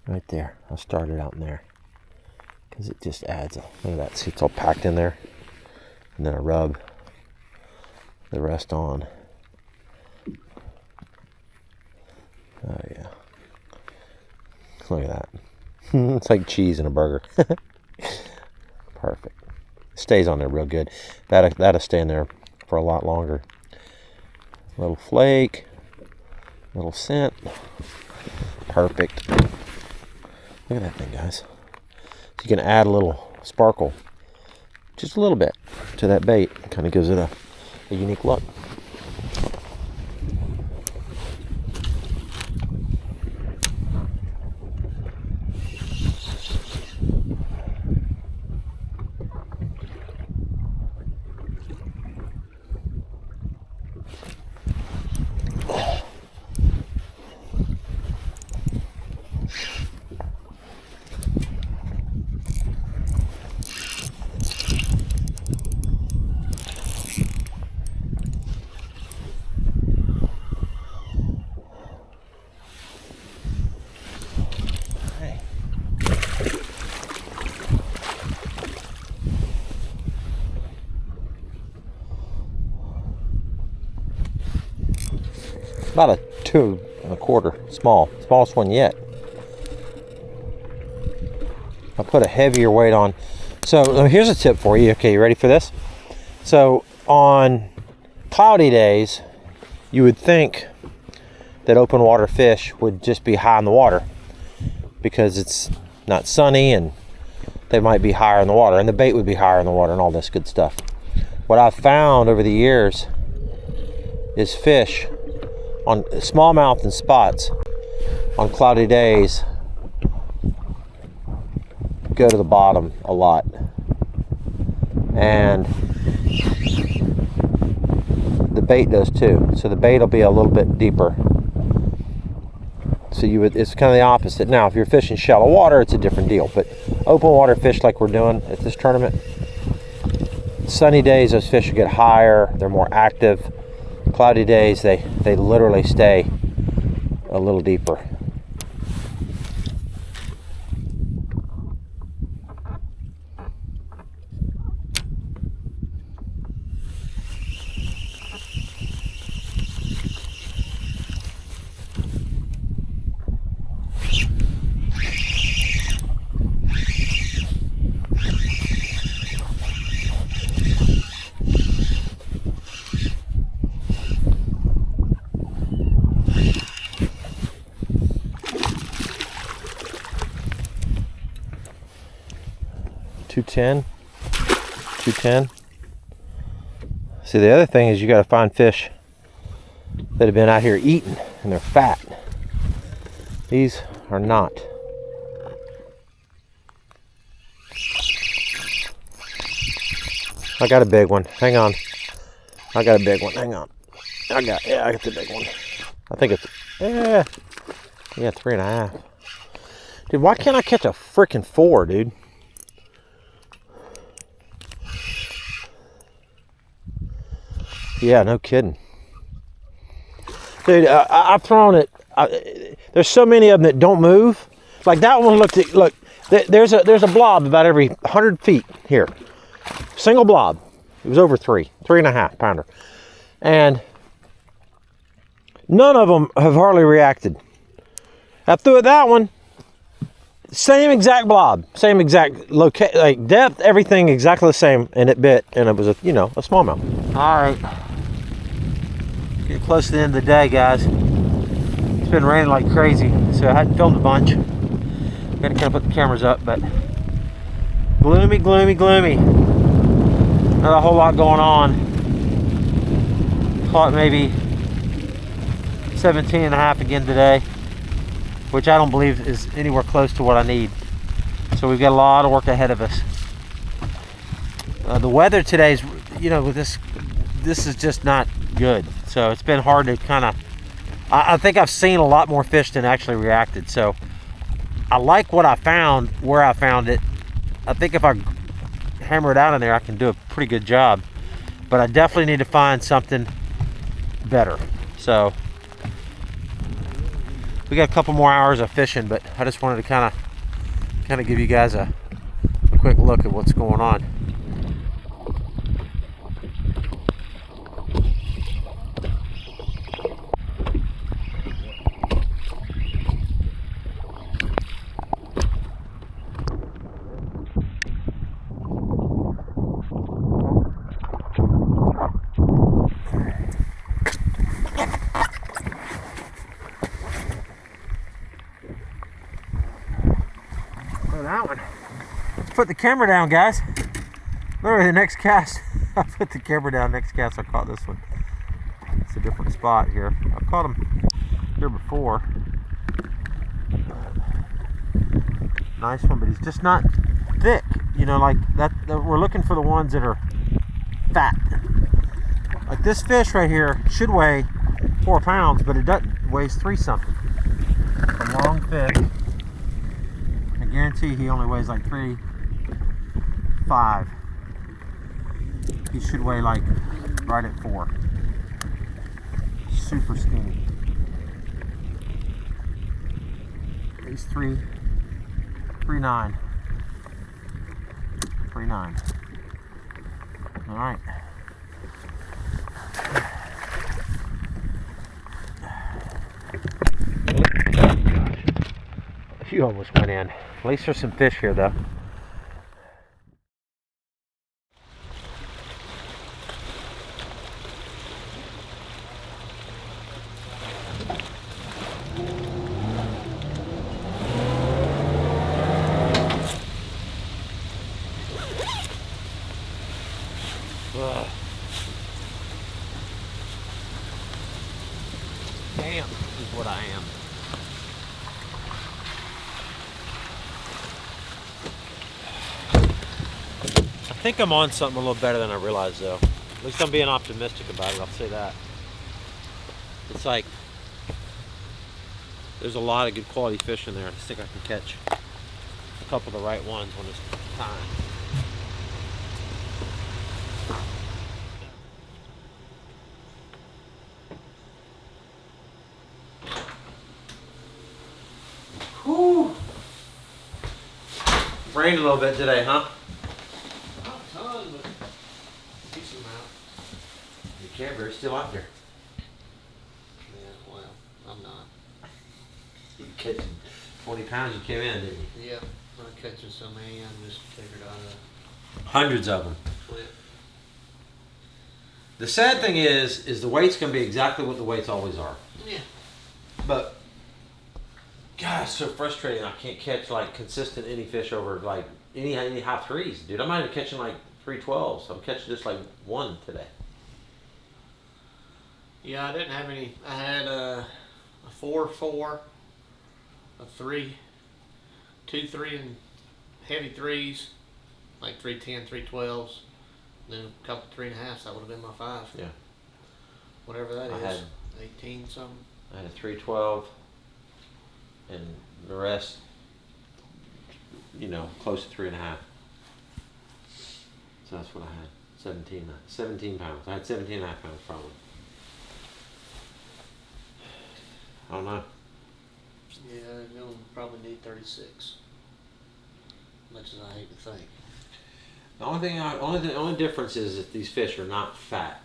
Right there. I'll start it out in there. Because it just adds a, look at that. See, it's all packed in there. And then I rub the rest on. Oh, yeah. Look at that. It's like cheese in a burger. Perfect. Stays on there real good. That'll stay in there for a lot longer. Little flake. Little scent. Perfect. Look at that thing, guys. So you can add a little sparkle, just a little bit, to that bait. It kind of gives it a unique look. About a 2 1/4, small, smallest one yet. I put a heavier weight on. So here's a tip for you. Okay, you ready for this? So on cloudy days, you would think that open water fish would just be high in the water because it's not sunny and they might be higher in the water and the bait would be higher in the water and all this good stuff. What I've found over the years is fish on smallmouth and spots on cloudy days go to the bottom a lot, and the bait does too. So the bait will be a little bit deeper. So it's kind of the opposite. Now, if you're fishing shallow water, it's a different deal. But open water fish like we're doing at this tournament, sunny days, those fish will get higher. They're more active. Cloudy days, they literally stay a little deeper. $210. See, the other thing is you got to find fish that have been out here eating and they're fat. These are not. I got a big one. Hang on. I got a big one. Hang on. I got the big one. I think it's 3.5. Dude, why can't I catch a freaking 4, dude? Yeah, no kidding. Dude, I've thrown it. There's so many of them that don't move. Like that one, look, there's a blob about every 100 feet here. Single blob. It was over 3.5 pounder. And none of them have hardly reacted. I threw at that one. Same exact blob. Same exact like depth, everything exactly the same. And it bit. And it was a smallmouth. All right. Getting close to the end of the day, guys. It's been raining like crazy, so I hadn't filmed a bunch. Gotta kind of put the cameras up, but gloomy. Not a whole lot going on. Caught maybe 17.5 again today, which I don't believe is anywhere close to what I need. So we've got a lot of work ahead of us. The weather today is, with this is just not good. So it's been hard to kind of, I think I've seen a lot more fish than actually reacted. So I like what I found, where I found it. I think if I hammer it out in there, I can do a pretty good job. But I definitely need to find something better. So we got a couple more hours of fishing, but I just wanted to kind of give you guys a quick look at what's going on. That one. Put the camera down, guys. Literally the next cast, I put the camera down. Next cast, I caught this one. It's a different spot here. I've caught him here before. Nice one, but he's just not thick. Like that. We're looking for the ones that are fat. Like this fish right here should weigh 4 pounds, but it doesn't. It weighs 3 something. A long fish. I guarantee he only weighs like 3.5. He should weigh like right at 4. Super skinny. He's 3.9. 3.9. All right. She almost went in. At least there's some fish here, though. Damn is what I am. I think I'm on something a little better than I realized, though. At least I'm being optimistic about it, I'll say that. It's like there's a lot of good quality fish in there. I just think I can catch a couple of the right ones when it's time. Whew. Rained a little bit today, huh? Not a ton, but decent amount. The camera's still out there. Yeah, well, I'm not. You catching 20 pounds you came in, didn't you? Yep, I'm catching so many, I just figured I'd Hundreds of them. quit. The sad thing is the weight's gonna be exactly what the weights always are. Yeah. But God, it's so frustrating. I can't catch like consistent any fish over like any high threes, dude. I'm not even catching like 312s. I'm catching just like one today. Yeah, I didn't have any. I had a 4-4, a 3, 2 3 and heavy threes, like 310, 312s, then a couple 3.5s. That would have been my 5. Yeah. Whatever that I is. had 18 something. I had a 312, and the rest, you know, close to 3.5. So that's what I had. 17 pounds. I had 17.5 pounds probably. I don't know. Yeah, you'll probably need 36. Much as I hate to think. The only difference is that these fish are not fat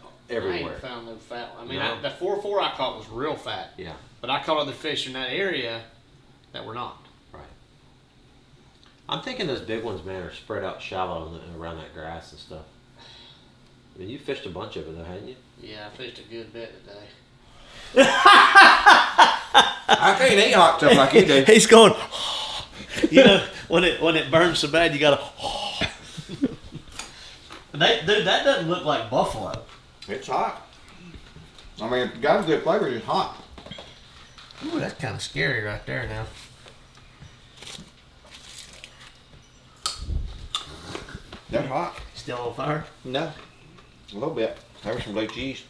I everywhere. ain't found no fat one. I mean, No? the 4-4 I caught was real fat. Yeah, But I caught other fish in that area that were not. right. I'm thinking those big ones, man, are spread out shallow around that grass and stuff. I mean, you fished a bunch of it though, hadn't you? Yeah, I fished a good bit today. I can't eat hot stuff like you do. He's going. You know, when it burns so bad, you gotta. Dude, that doesn't look like buffalo. It's hot. I mean, it got a good flavor. It's hot. Ooh, that's kind of scary right there now. That's hot. Still on fire? No, a little bit. There's some blue cheese.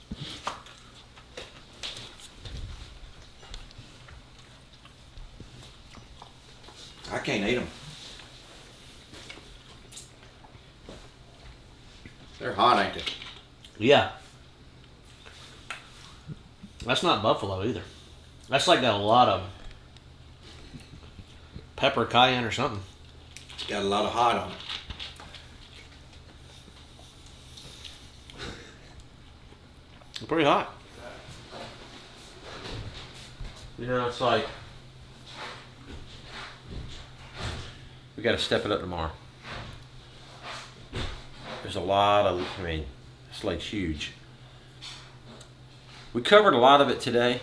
I can't eat them. They're hot, ain't they? Yeah. That's not buffalo either. That's like got a lot of pepper, cayenne, or something. It's got a lot of hot on it. Pretty hot. You know, it's like we got to step it up tomorrow. There's a lot of, I mean, this lake's huge. We covered a lot of it today,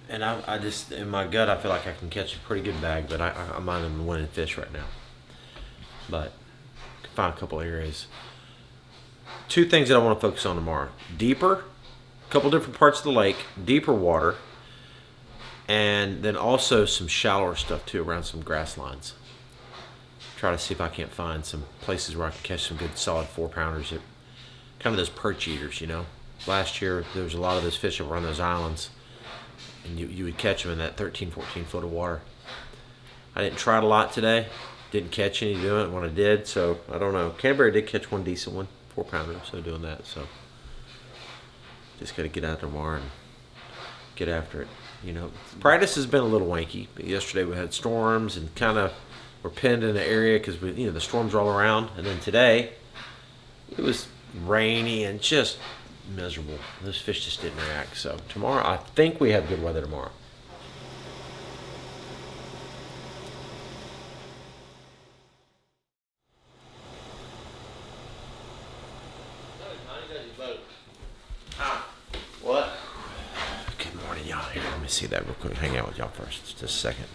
and I just, in my gut, I feel like I can catch a pretty good bag, but I'm not even winning fish right now. But I can find a couple areas. Two things that I want to focus on tomorrow: deeper, a couple different parts of the lake, deeper water, and then also some shallower stuff too around some grass lines. Try to see if I can't find some places where I can catch some good solid 4-pounders at kind of those perch eaters, you know. Last year there was a lot of those fish that were on those islands, and you would catch them in that 13, 14 foot of water. I didn't try it a lot today. Didn't catch any doing it when I did, so I don't know. Canterbury did catch one decent one, 4-pounder, so doing that. So just got to get out tomorrow and get after it. You know, practice has been a little wanky. But yesterday we had storms and kind of were pinned in the area because we, you know, the storms are all around. And then today it was rainy and just miserable. Those fish just didn't react. So tomorrow, I think we have good weather tomorrow. What? Good morning, y'all. Here, let me see that real quick. Hang out with y'all first, just a second.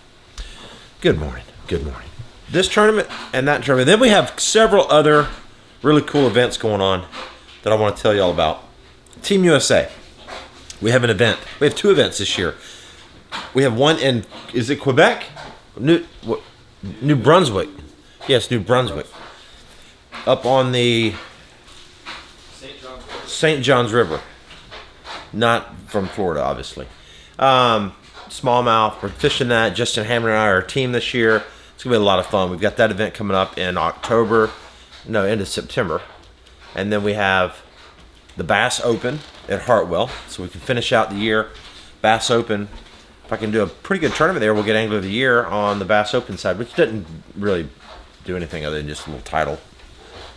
Good morning. Good morning. This tournament and that tournament. Then we have several other really cool events going on that I want to tell y'all about. Team USA. We have an event. We have 2 events this year. We have one in, is it Quebec? New Brunswick. Yes, New Brunswick. Up on the St. John's River. Not from Florida, obviously. Smallmouth. We're fishing that. Justin Hammond and I are a team this year. It's going to be a lot of fun. We've got that event coming up in end of September. And then we have the Bass Open at Hartwell. So we can finish out the year. Bass Open. If I can do a pretty good tournament there, we'll get Angler of the Year on the Bass Open side, which doesn't really do anything other than just a little title.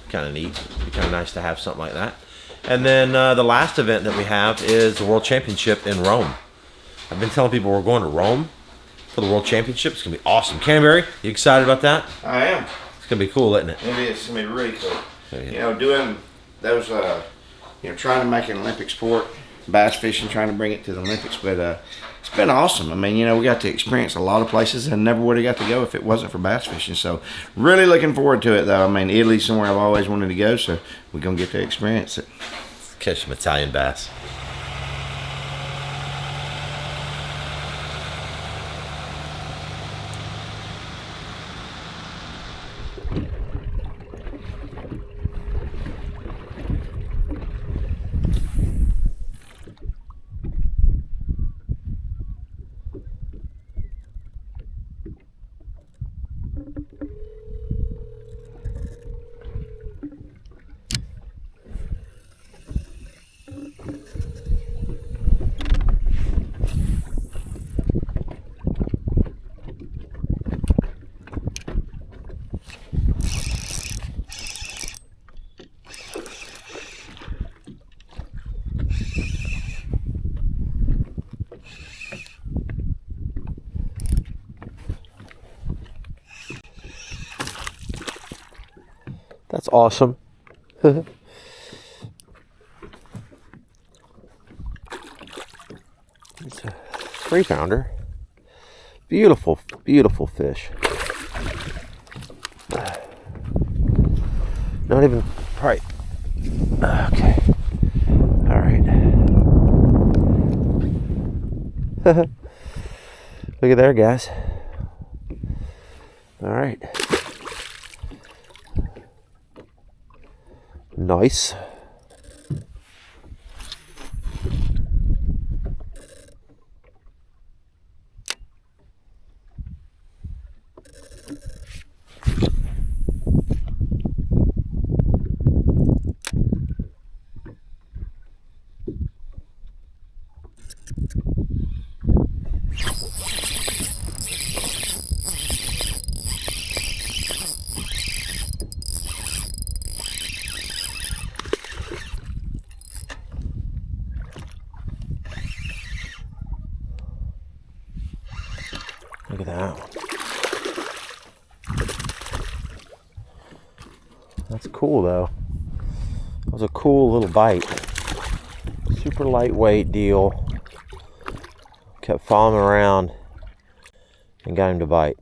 Kind of neat. It'd be kind of nice to have something like that. And then the last event that we have is the World Championship in Rome. I've been telling people we're going to Rome for the World Championship. It's going to be awesome. Camaraderie, you excited about that? I am. It's going to be cool, isn't it? It is. It's going to be really cool. Yeah. You know, doing those, trying to make an Olympic sport, bass fishing, trying to bring it to the Olympics. But it's been awesome. I mean, we got to experience a lot of places and never would have got to go if it wasn't for bass fishing. So really looking forward to it, though. I mean, Italy's somewhere I've always wanted to go, so we're going to get to experience it. Catch some Italian bass. That's awesome. It's a 3-pounder. Beautiful, beautiful fish. Not even right. Okay. All right. Look at there, guys. All right. Nice. Look at that one. That's cool though. That was a cool little bite. Super lightweight deal. Kept following him around and got him to bite.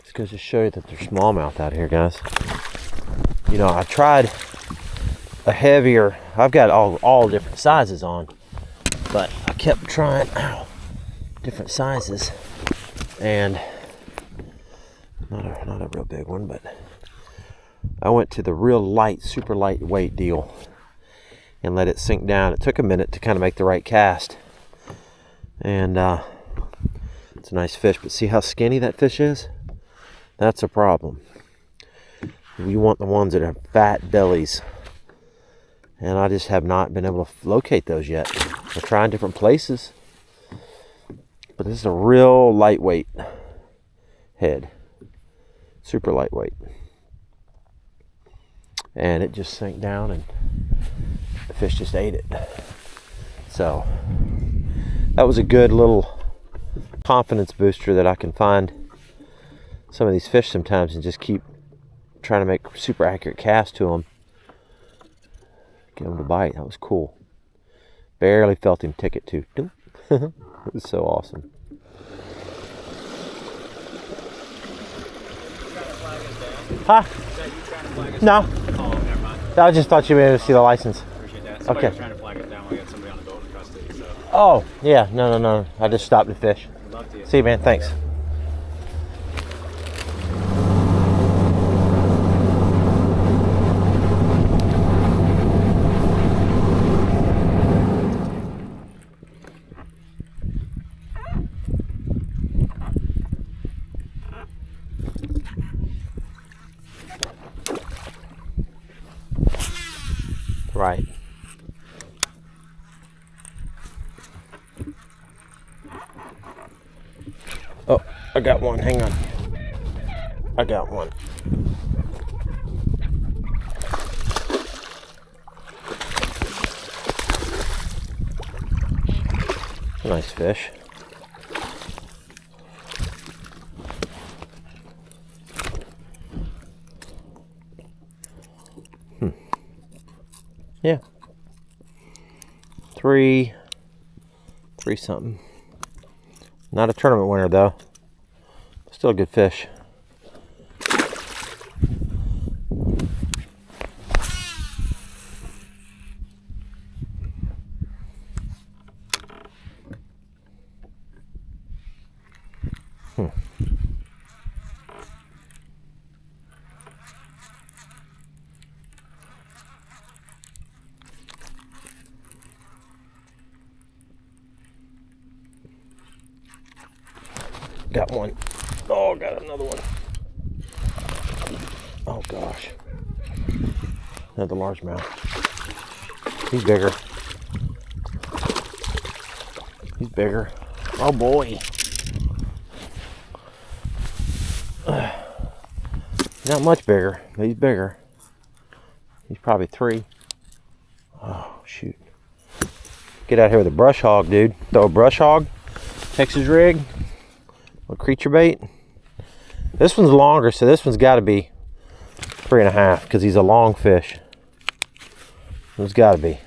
Just goes to show you that there's smallmouth out here, guys. I tried a heavier, I've got all different sizes on, but I kept trying different sizes, and not a real big one, but I went to the real light, super lightweight deal and let it sink down. It took a minute to kind of make the right cast, and it's a nice fish, but see how skinny that fish is? That's a problem. You want the ones that have fat bellies, and I just have not been able to locate those yet. We're trying different places, but this is a real lightweight head, super lightweight, and it just sank down and the fish just ate it. So that was a good little confidence booster that I can find some of these fish sometimes and just keep trying to make super accurate casts to them. Get him to bite. That was cool. Barely felt him tick it too. It was so awesome. Huh? No. Oh, never mind. I just thought you were able to see the license. Appreciate that. Somebody Okay. was trying to flag us down. We got somebody on the boat in custody, so Oh, yeah. No. I just stopped to fish. good luck to you. See you, man. Thanks. Right. Oh, I got one. Hang on. I got one. Nice fish. Yeah. Three something. Not a tournament winner though. Still a good fish. Got one. Oh, got another one. Oh gosh. Another largemouth. He's bigger. He's bigger. Oh boy. Not much bigger, but he's bigger. He's probably 3. Oh shoot. Get out here with a brush hog, dude. Throw a brush hog. Texas rig. A creature bait. This one's longer, so this one's got to be 3.5 because he's a long fish. It's got to be.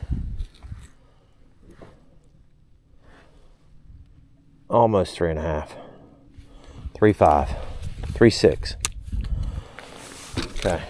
Almost 3.5. 3.5. 3.6. Okay.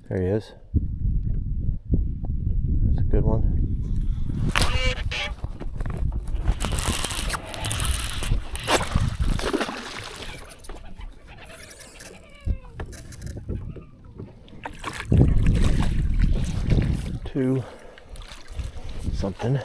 There he is. That's a good one. Two something.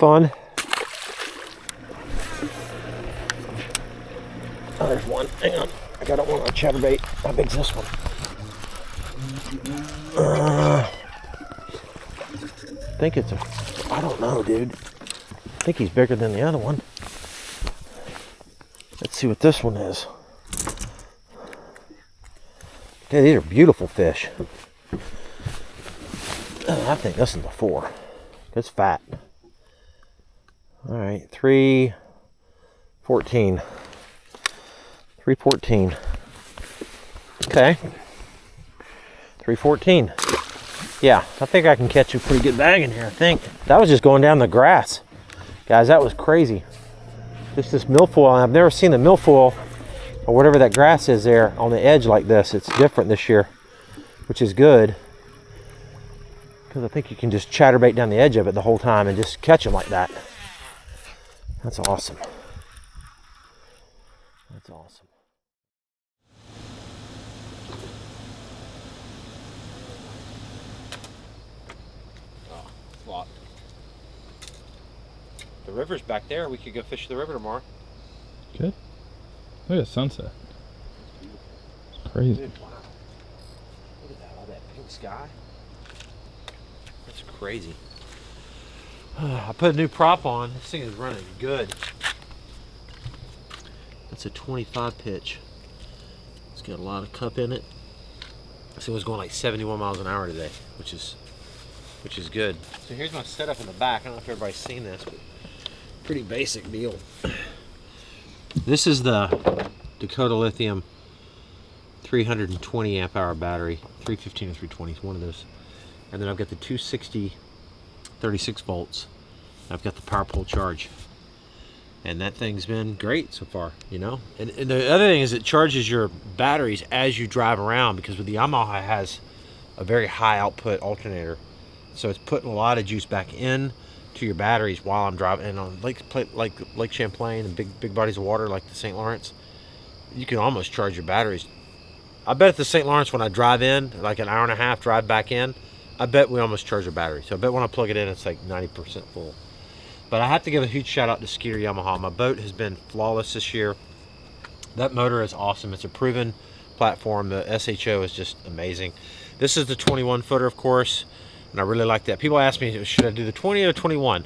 fun. Oh, there's one. Hang on. I got one on a chatterbait. How big's this one? I think it's a... I don't know, dude. I think he's bigger than the other one. Let's see what this one is. Dude, these are beautiful fish. I think this is a 4. It's fat. All right, 314. 314. Okay. 314. Yeah, I think I can catch a pretty good bag in here, I think. That was just going down the grass. Guys, that was crazy. Just this milfoil. I've never seen the milfoil or whatever that grass is there on the edge like this. It's different this year, which is good. Because I think you can just chatterbait down the edge of it the whole time and just catch them like that. That's awesome. That's awesome. Oh, locked. The river's back there. We could go fish the river tomorrow. Good. Look at the sunset. It's crazy. Dude, wow. Look at that, all that pink sky. That's crazy. I put a new prop on. This thing is running good. That's a 25 pitch. It's got a lot of cup in it. This thing was going like 71 miles an hour today, which is good. So here's my setup in the back. I don't know if everybody's seen this, but pretty basic deal. This is the Dakota Lithium 320 amp hour battery, 315 or 320, one of those. And then I've got the 260 36 volts. I've got the power pole charge. And that thing's been great so far, you know? And the other thing is it charges your batteries as you drive around, because with the Yamaha it has a very high output alternator. So it's putting a lot of juice back in to your batteries while I'm driving. And on Lake Champlain and big bodies of water like the St. Lawrence, you can almost charge your batteries. I bet at the St. Lawrence when I drive in, like an hour and a half drive back in, I bet we almost charge our battery. So I bet when I plug it in, it's like 90% full. But I have to give a huge shout out to Skeeter Yamaha. My boat has been flawless this year. That motor is awesome. It's a proven platform. The SHO is just amazing. This is the 21 footer, of course, and I really like that. People ask me, should I do the 20 or 21?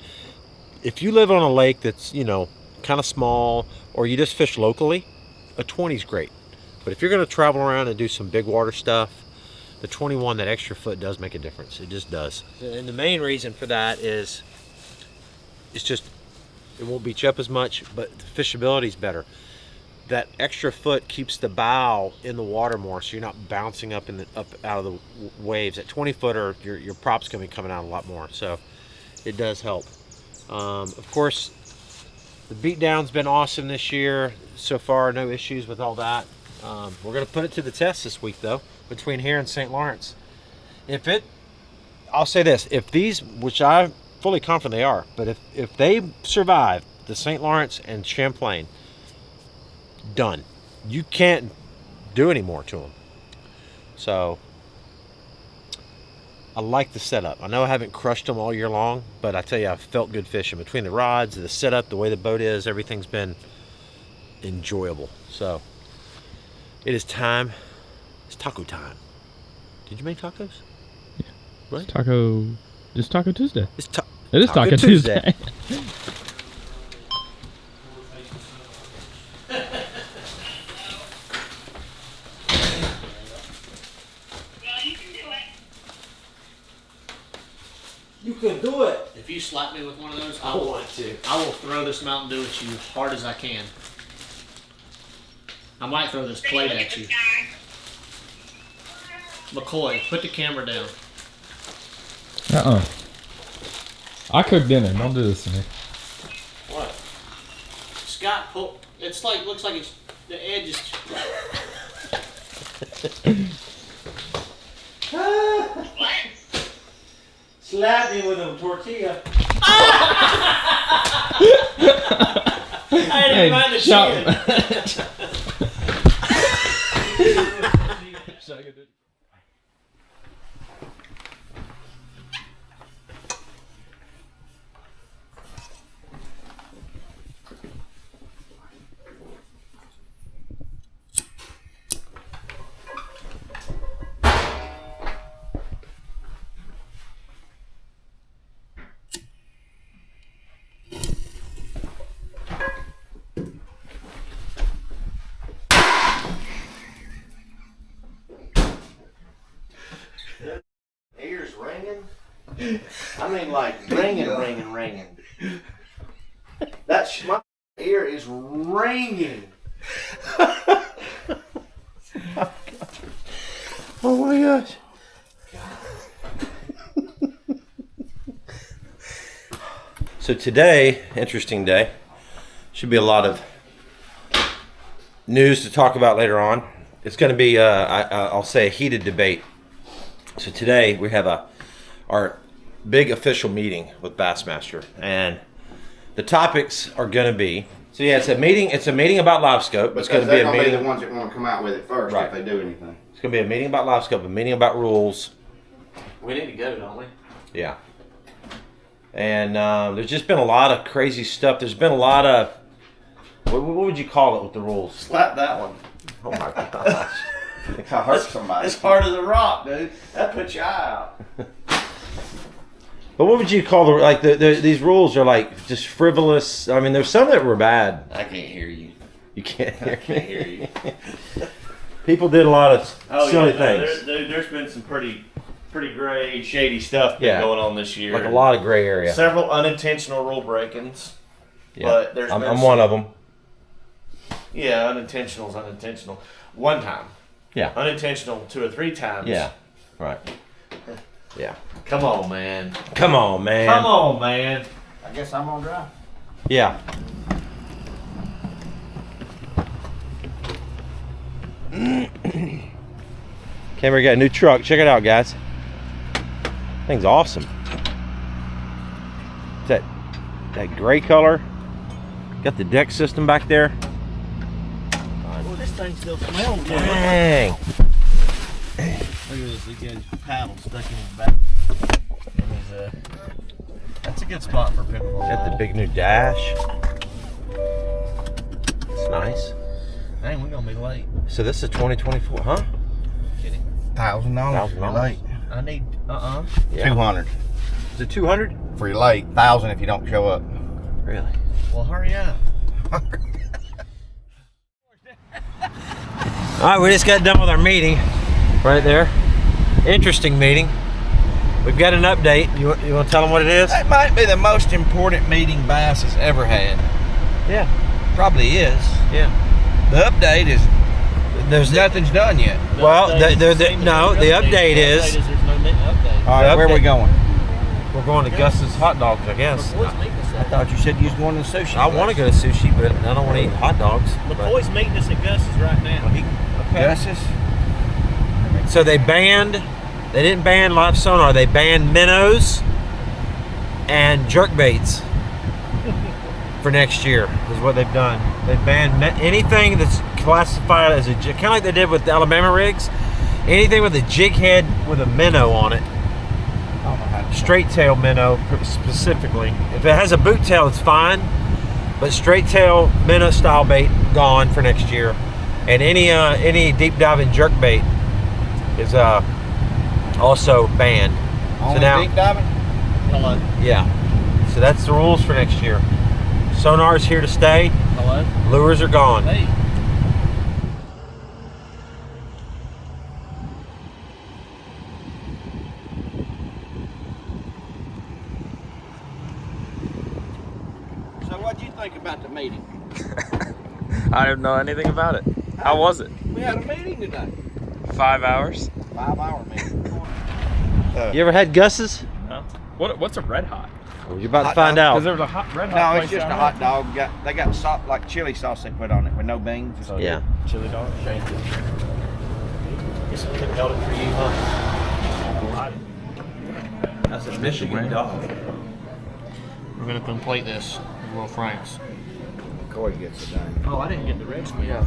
If you live on a lake that's, you know, kind of small, or you just fish locally, a 20 is great. But if you're going to travel around and do some big water stuff, the 21, that extra foot does make a difference. It just does. And the main reason for that is it's just, it won't beat you up as much, but the fishability is better. That extra foot keeps the bow in the water more, so you're not bouncing up out of the waves. At 20 footer, your prop's gonna be coming out a lot more, so it does help. Of course, the beat down's been awesome this year so far. No issues with all that. We're gonna put it to the test this week though, between here and St. Lawrence. I'll say this: if these, which I'm fully confident they are, but if they survive the St. Lawrence and Champlain, done. You can't do any more to them. So I like the setup. I know I haven't crushed them all year long, but I tell you, I've felt good fishing. Between the rods, the setup, the way the boat is, everything's been enjoyable. So it is time. It's taco time. Did you make tacos? Yeah. What? It's Taco Tuesday. It is Taco Tuesday. You can do it. If you slap me with one of those, I want to. I will throw this Mountain Dew at you as hard as I can. I might throw this plate at you. McCoy, put the camera down. I cook dinner. Don't do this to me. What? Scott, pull. It's like, looks like it's, the edge is. What? Slap me with a tortilla. I didn't mind the chin. I mean, like ringing. My ear is ringing. Oh my gosh. So today, interesting day. Should be a lot of news to talk about later on. It's going to be, I'll say, a heated debate. So today we have our big official meeting with Bassmaster, and the topics are going to be. So yeah, it's a meeting. It's a meeting about live scope. It's going to be a meeting. Be the ones that want to come out with it first if they do anything. It's going to be a meeting about live scope, a meeting about rules. We need to go, don't we? Yeah. And there's just been a lot of crazy stuff. There's been a lot of, what would you call it with the rules? Slap that one. Oh my gosh. If I hurt somebody. It's hard as a rock, dude. That puts your eye out. But what would you call these rules are like just frivolous. I mean, there's some that were bad. I can't hear you. You can't hear I can't hear you. People did a lot of silly things. There's been some pretty gray, shady stuff going on this year. Like a lot of gray area. Several unintentional rule break-ins. Yeah. But there's I'm one of them. Yeah, unintentional is unintentional. One time. Yeah. Unintentional 2 or 3 times. Yeah. Right. Yeah. Come on, man. Come on, man. Come on, man. I guess I'm gonna drive. Yeah. Camera got a new truck. Check it out, guys. Thing's awesome. It's that gray color. Got the deck system back there. Well, this thing still smells good. Dang. Look at this. Look at his paddle stuck in his back. That's a good spot for pickleball. Got the big new dash. It's nice. Dang, we're gonna be late. So this is 2024, huh? Kidding. $1,000 for your late. I need. Yeah. 200 Is it 200? for your late. 1,000 if you don't show up. Really? Well, hurry up. All right, we just got done with our meeting right there. Interesting meeting. We've got an update. You want to tell them what it is? That might be the most important meeting Bass has ever had. Yeah. Probably is. Yeah. The update is nothing's done yet. Well, the update is There's no update. All right, where are we going? we're going to Gus's Hot Dogs, I guess. I thought you said you was going to sushi. I want to go to sushi, but I don't want to eat hot dogs. McCoy's meeting us at Gus's right now. Gus's? So they didn't ban live sonar, they banned minnows and jerkbaits for next year is what they've done. They've banned anything that's classified as kind of like they did with the Alabama rigs, anything with a jig head with a minnow on it. Straight tail minnow specifically. If it has a boot tail, it's fine, but straight tail minnow style bait gone for next year. And any deep diving jerk bait is also banned. Only so now, deep diving? Hello. yeah. So that's the rules for next year. Sonar's here to stay. Hello. Lures are gone. Hey. So what'd you think about the meeting? I didn't know anything about it. How was it? We had a meeting today. 5 hours? 5-hour meeting. You ever had Gus's? No. What's a red hot? Well, you're about to Hot find dog? out. Because there was a hot red hot. No, it's place just a down hot dog. They got like chili sauce they put on it with no beans. there. Yeah. Chili dog. Guess we could have held it for you, huh? That's a Michigan dog. We're gonna complete this with Will Franks. Corey gets it done. Oh, I didn't get the red skin. Yeah.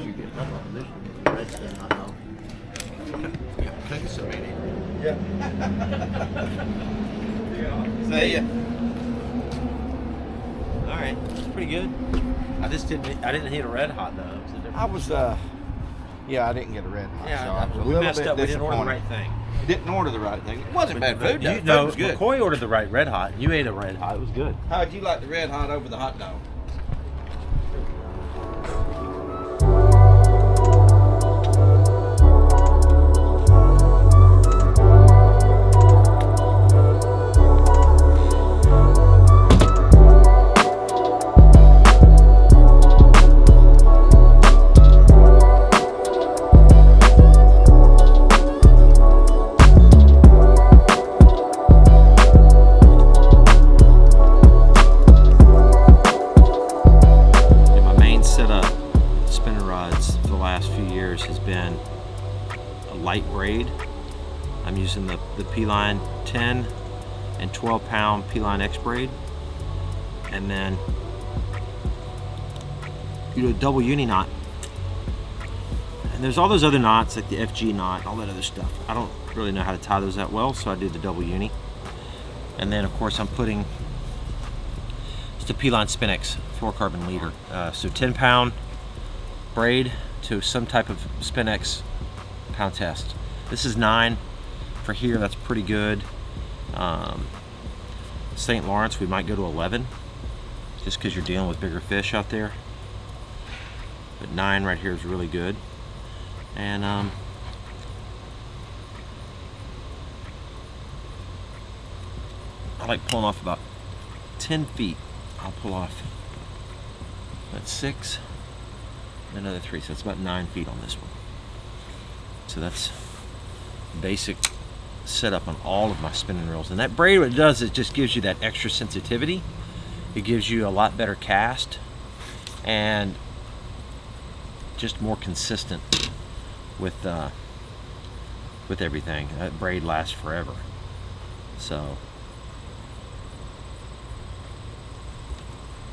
You get red skin hot dog. Take us a meeting. Yeah. See ya. All right, that's pretty good. I didn't hit a red hot though. I was yeah, I didn't get a red hot. so I was a we little messed bit up. We didn't order the disappointed. right thing. Didn't order the right thing. It wasn't bad food. You Food know, was good. McCoy ordered the right red hot. You ate a red hot. It was good. How'd you like the red hot over the hot dog? spinning rods for the last few years has been a light braid. I'm using the P-Line 10 and 12 pound P-Line X braid, and then you do a double uni knot. And there's all those other knots like the FG knot, all that other stuff. I don't really know how to tie those that well, so I do the double uni. And then of course I'm putting the P-Line Spinex fluorocarbon leader. So 10 pound braid to some type of Spinex pound test. This is 9 for here, that's pretty good. St. Lawrence we might go to 11 just because you're dealing with bigger fish out there. But 9 right here is really good. And I like pulling off about 10 feet. I'll pull off. That's 6, another 3, so it's about 9 feet on this one. So that's basic setup on all of my spinning reels. And that braid, what it does, it just gives you that extra sensitivity. It gives you a lot better cast and just more consistent with everything. That braid lasts forever. So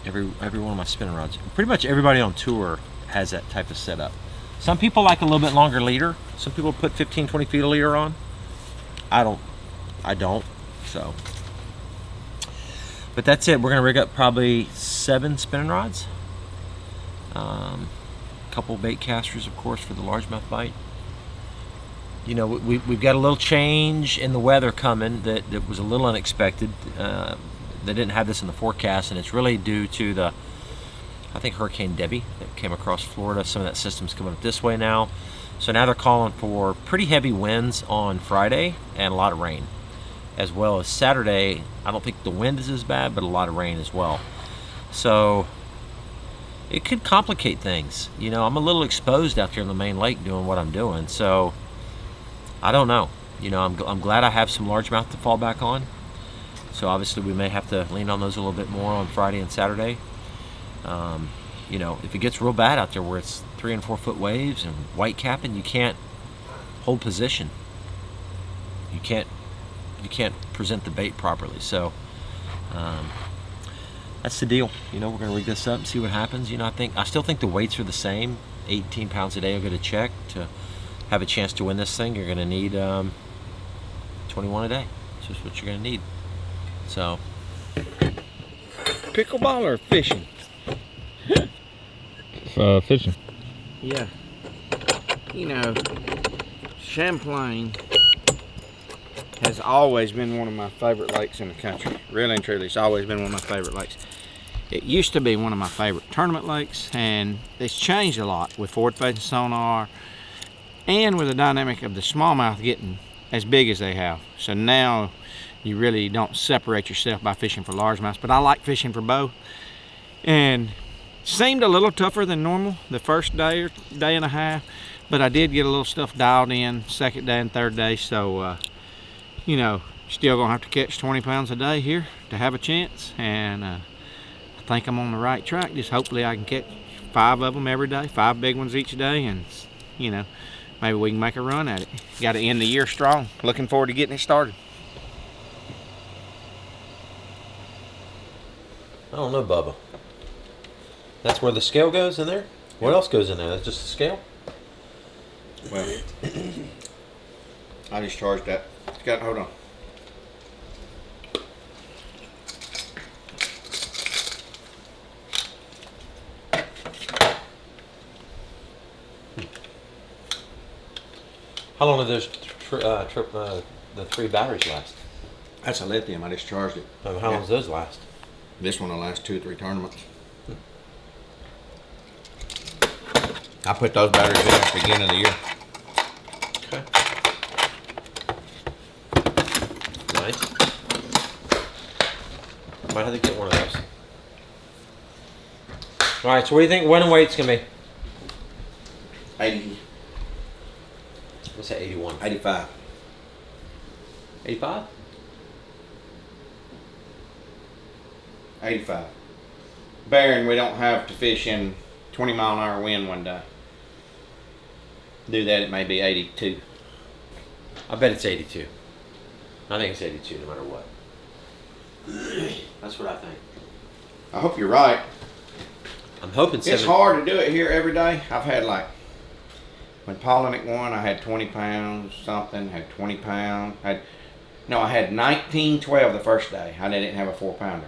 every one of my spinning rods, pretty much everybody on tour has that type of setup. Some people like a little bit longer leader. Some people put 15-20 feet of leader on. I don't, so. But that's it. We're gonna rig up probably 7 spinning rods. Couple bait casters, of course, for the largemouth bite. You know, we've got a little change in the weather coming that was a little unexpected. They didn't have this in the forecast, and it's really due to I think Hurricane Debbie that came across Florida. Some of that system's coming up this way now. So now they're calling for pretty heavy winds on Friday and a lot of rain. As well as Saturday, I don't think the wind is as bad, but a lot of rain as well. So it could complicate things. You know, I'm a little exposed out there in the main lake doing what I'm doing. So I don't know. You know, I'm glad I have some largemouth to fall back on. So obviously we may have to lean on those a little bit more on Friday and Saturday. You know, if it gets real bad out there where it's 3 and 4 foot waves and white capping, you can't hold position. You can't present the bait properly. So that's the deal. You know, we're gonna rig this up and see what happens. You know, I still think the weights are the same. 18 pounds a day will get a check. To have a chance to win this thing, you're gonna need 21 a day. That's just what you're gonna need. So Pickleball or fishing? Fishing. Yeah. You know, Champlain has always been one of my favorite lakes in the country. Really and truly, it's always been one of my favorite lakes. It used to be one of my favorite tournament lakes, and it's changed a lot with forward-facing sonar and with the dynamic of the smallmouth getting as big as they have. So now you really don't separate yourself by fishing for largemouth, but I like fishing for both. And seemed a little tougher than normal the first day or day and a half, but I did get a little stuff dialed in second day and third day. So you know, still gonna have to catch 20 pounds a day here to have a chance, and I think I'm on the right track. Just hopefully I can catch 5 of them every day, 5 big ones each day, and you know, maybe we can make a run at it. Got to end the year strong. Looking forward to getting it started. I don't know, Bubba. That's where the scale goes in there? What else goes in there? That's just the scale? Well, I just charged that. Hold on. How long do those the 3 batteries last? That's a lithium. I just charged it. How long does those last? This one will last 2 or 3 tournaments. I put those batteries in at the beginning of the year. Okay. Nice. Might have to get one of those. All right, so what do you think winning weight's gonna be? 80. What's that, 81? 85. 85? 85. Bearing we don't have to fish in 20-mile-an-hour wind one day. Do that, it may be 82. I bet it's 82. I think it's 82 no matter what. That's what I think. I hope you're right. I'm hoping It's hard to do it here every day. I've had like, when Polinick won, I had 20 pounds something, had 20 pounds. I had 1912 the first day. I didn't have a 4-pounder.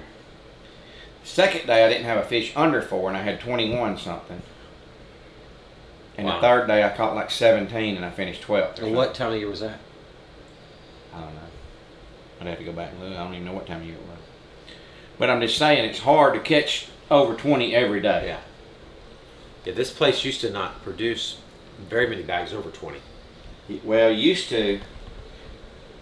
Second day, I didn't have a fish under 4, and I had 21 something. And Wow. the third day, I caught like 17, and I finished 12th. And what time of year was that? I don't know. I'd have to go back and look. I don't even know what time of year it was. But I'm just saying, it's hard to catch over 20 every day. Yeah. Yeah, this place used to not produce very many bags over 20. Well, used to.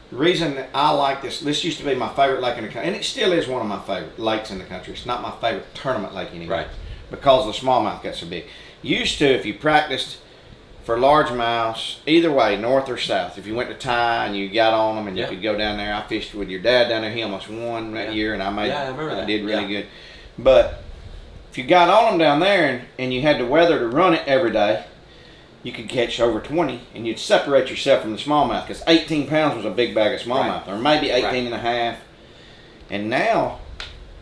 The reason that I like this used to be my favorite lake in the country, and it still is one of my favorite lakes in the country. It's not my favorite tournament lake anymore. Right. Because the smallmouth got so big. Used to, if you practiced for largemouths, either way, north or south, if you went to Ty and you got on them and Yeah. you could go down there, I fished with your dad down there. He almost won that year, and I remember that. did really Yeah. good. But if you got on them down there and you had the weather to run it every day, you could catch over 20, and you'd separate yourself from the smallmouth, because 18 pounds was a big bag of smallmouth, or maybe 18 and a half. And now,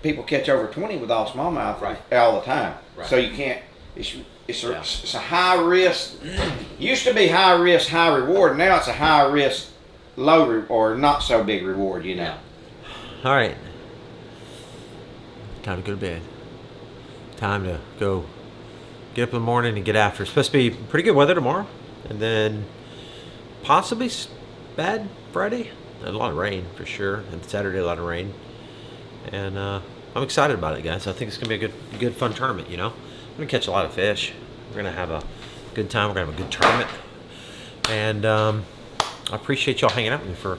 people catch over 20 with all smallmouth all the time. Right. So you can't, it's a high risk, used to be high risk, high reward, now it's a high risk, or not so big reward, you know. All right. Time to go to bed. Time to go get up in the morning and get after. It's supposed to be pretty good weather tomorrow, and then possibly bad Friday. A lot of rain for sure, and Saturday a lot of rain. And I'm excited about it, guys. I think it's gonna be a good fun tournament. You know, I'm gonna catch a lot of fish. We're gonna have a good time. We're gonna have a good tournament, and I appreciate y'all hanging out with me for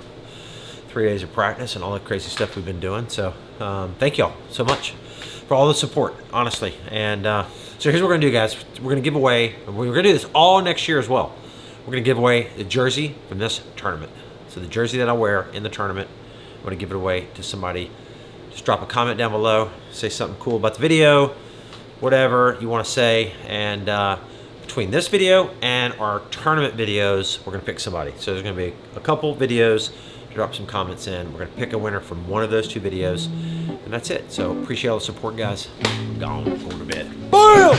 3 days of practice and all the crazy stuff we've been doing. So thank y'all so much for all the support, honestly. And so here's what we're gonna do, guys. We're gonna give away, we're gonna do this all next year as well. We're gonna give away the jersey from this tournament. So the jersey that I wear in the tournament, I'm gonna give it away to somebody. Just drop a comment down below, say something cool about the video, whatever you wanna say. And between this video and our tournament videos, we're gonna pick somebody. So there's gonna be a couple videos. Drop some comments in. We're gonna pick a winner from one of those 2 videos, and that's it. So appreciate all the support, guys. I'm gone. Going to bed. Boom!